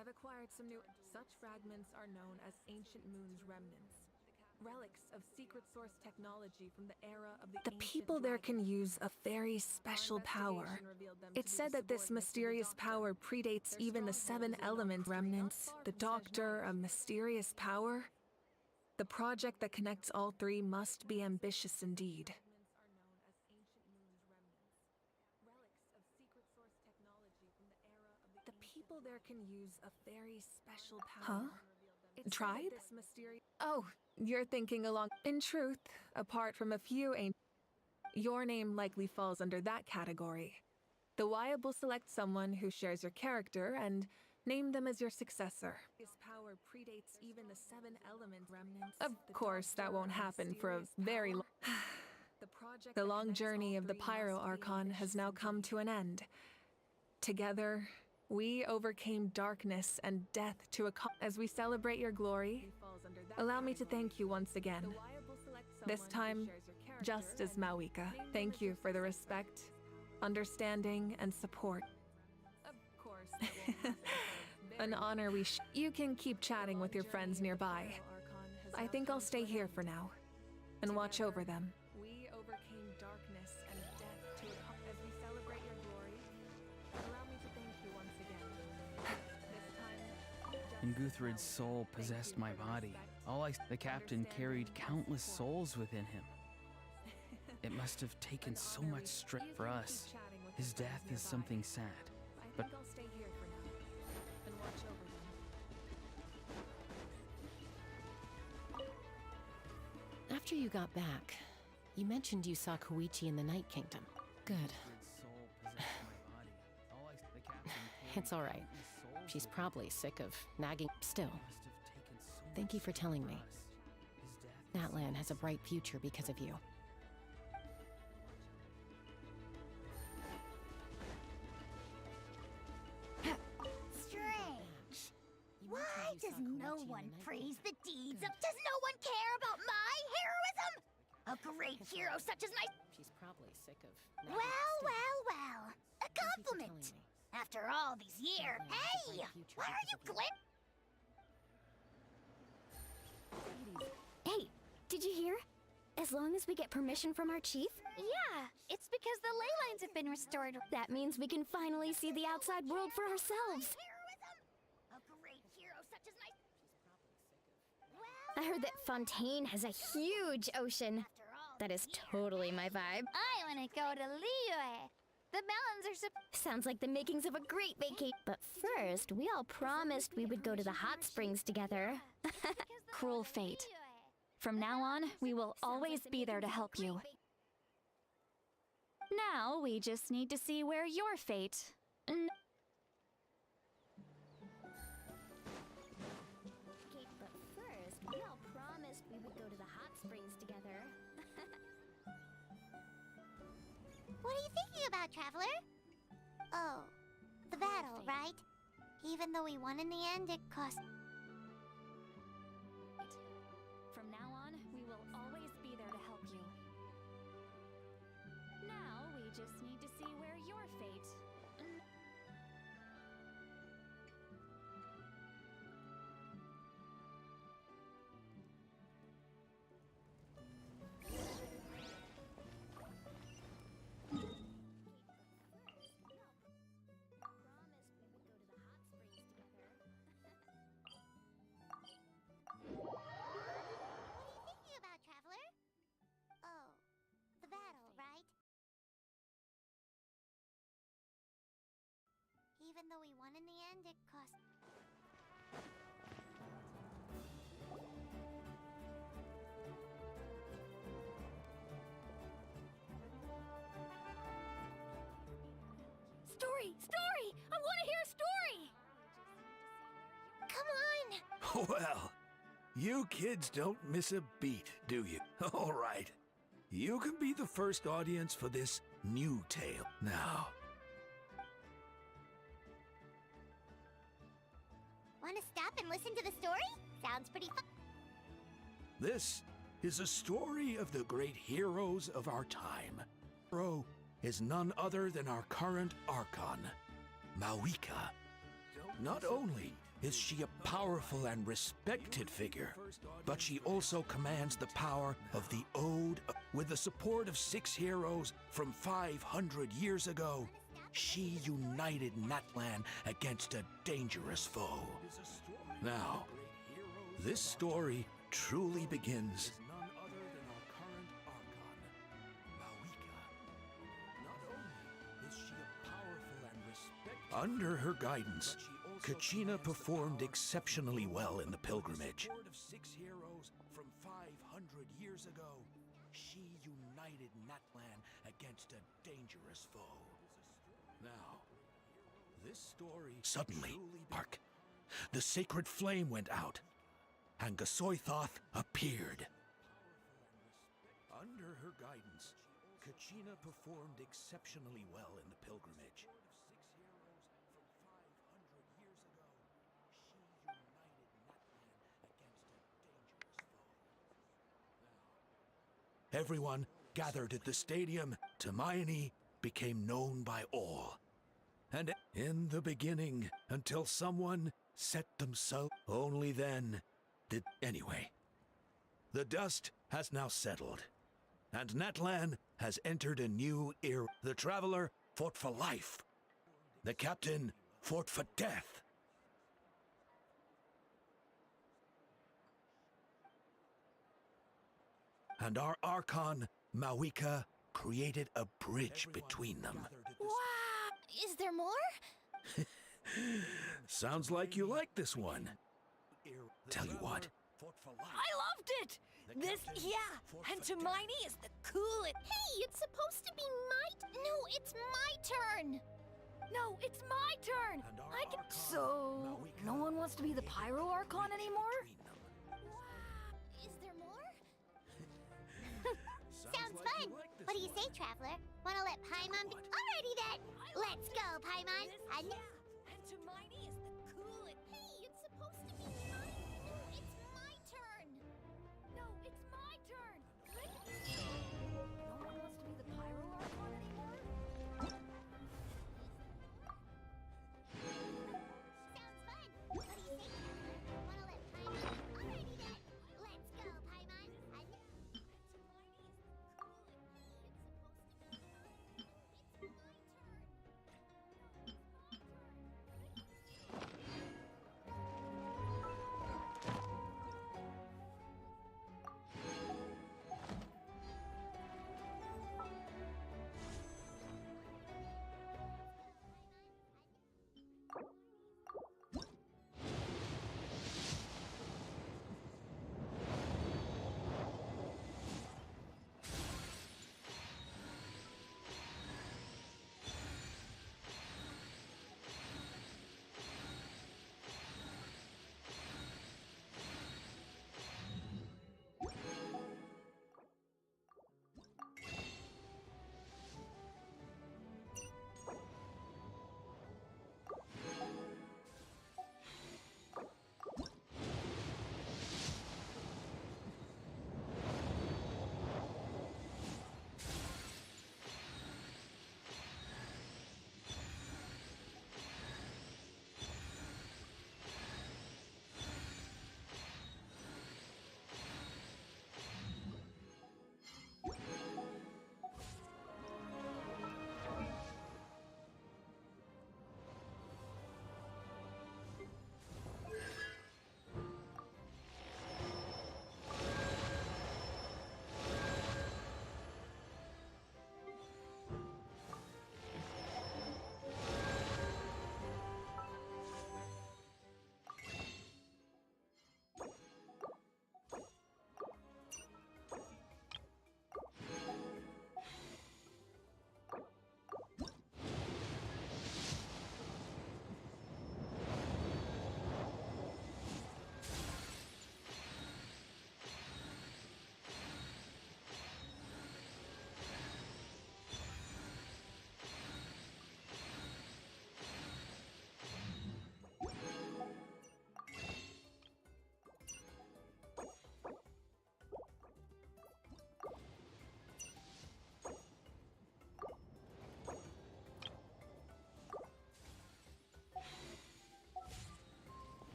I've acquired some new... Such fragments are known as Ancient Moon's remnants. Relics of secret source technology from the era of the people there can use a very special power. It's said that this mysterious power predates even the 7 element remnants. The Doctor, a mysterious power? The project that connects all 3 must be ambitious indeed. The people there can use a very special power. Huh? Tribe? Oh, you're thinking along... In truth, apart from a few your name likely falls under that category. The Wyab will select someone who shares your character and name them as your successor. His power predates even the 7 element remnants. Of course, that won't happen for a very long... The long journey of the Pyro Archon has now come to an end. Together, We overcame darkness and death to as we celebrate your glory. Allow me to thank you once again. This time, just as Mawika. Thank you for the respect, understanding, and support. Of course. An honor You can keep chatting with your friends nearby. I think I'll stay here for now and watch over them. We overcame darkness and death to as we celebrate your glory. Allow me to thank you once again. This time, And Guthred's soul possessed my body. The captain carried countless souls within him. It must have taken so much strength for us. His death is something sad. But I'll stay here for now and watch over them. After you got back, you mentioned you saw Koichi in the Night Kingdom. Good. It's all right. She's probably sick of nagging. Still, thank you for telling me. Natlan has a bright future because of you. Strange. Why does no one praise the deeds of... Does no one care about my heroism? A great hero such as my... She's probably sick of... Well. A compliment. After all these years... Hey! Why are you Hey, did you hear? As long as we get permission from our chief? Yeah, it's because the ley lines have been restored. That means we can finally see the outside world for ourselves. A great hero such as my... I heard that Fontaine has a huge ocean. That is totally my vibe. I want to go to Liyue. The mountains are Sounds like the makings of a great vacation. But first, we all promised we would go to the hot springs together. Cruel fate. From now on, we will always be there to help you. Now, we just need to see where your fate... But first, we all promised we would go to the hot springs together. What are you thinking about, Traveler? Oh, the battle, right? Even though we won in the end, it cost... From now on, we will always be there to help you. Now, we just need to see where your fate... Even though we won in the end, it cost... Story! I want to hear a story! Come on! Well, you kids don't miss a beat, do you? All right. You can be the first audience for this new tale. Now... Want to stop and listen to the story? Sounds pretty fun. This is a story of the great heroes of our time. Hero is none other than our current archon, Mawika. Not only is she a powerful and respected figure, but she also commands the power of the Ode. With the support of 6 heroes from 500 years ago, she united Natlan against a dangerous foe. Now, this story truly begins. Under her guidance, Kachina performed exceptionally well in the pilgrimage. With the support of 6 heroes from 500 years ago, she united Natlan against a dangerous foe. Now, this story... Suddenly, Park, the sacred flame went out, and Gasoithoth appeared. Under her guidance, Kachina performed exceptionally well in the pilgrimage. everyone gathered at the stadium, Hermione became known by all. And in the beginning, until someone set themselves, only then did. Anyway, the dust has now settled, and Natlan has entered a new era. The Traveler fought for life. The Captain fought for death. And our Archon, Mawika, created a bridge between them. Wow! Is there more? Sounds like you like this one. Tell you what. I loved it! And Hermione is the coolest. Hey, it's supposed to be No, it's my turn! No, it's my turn! So, no one wants to be the Pyro Archon anymore? Is there more? Sounds fun! What do you say, Traveler? Wanna let Paimon be— Alrighty then! Let's go, Paimon!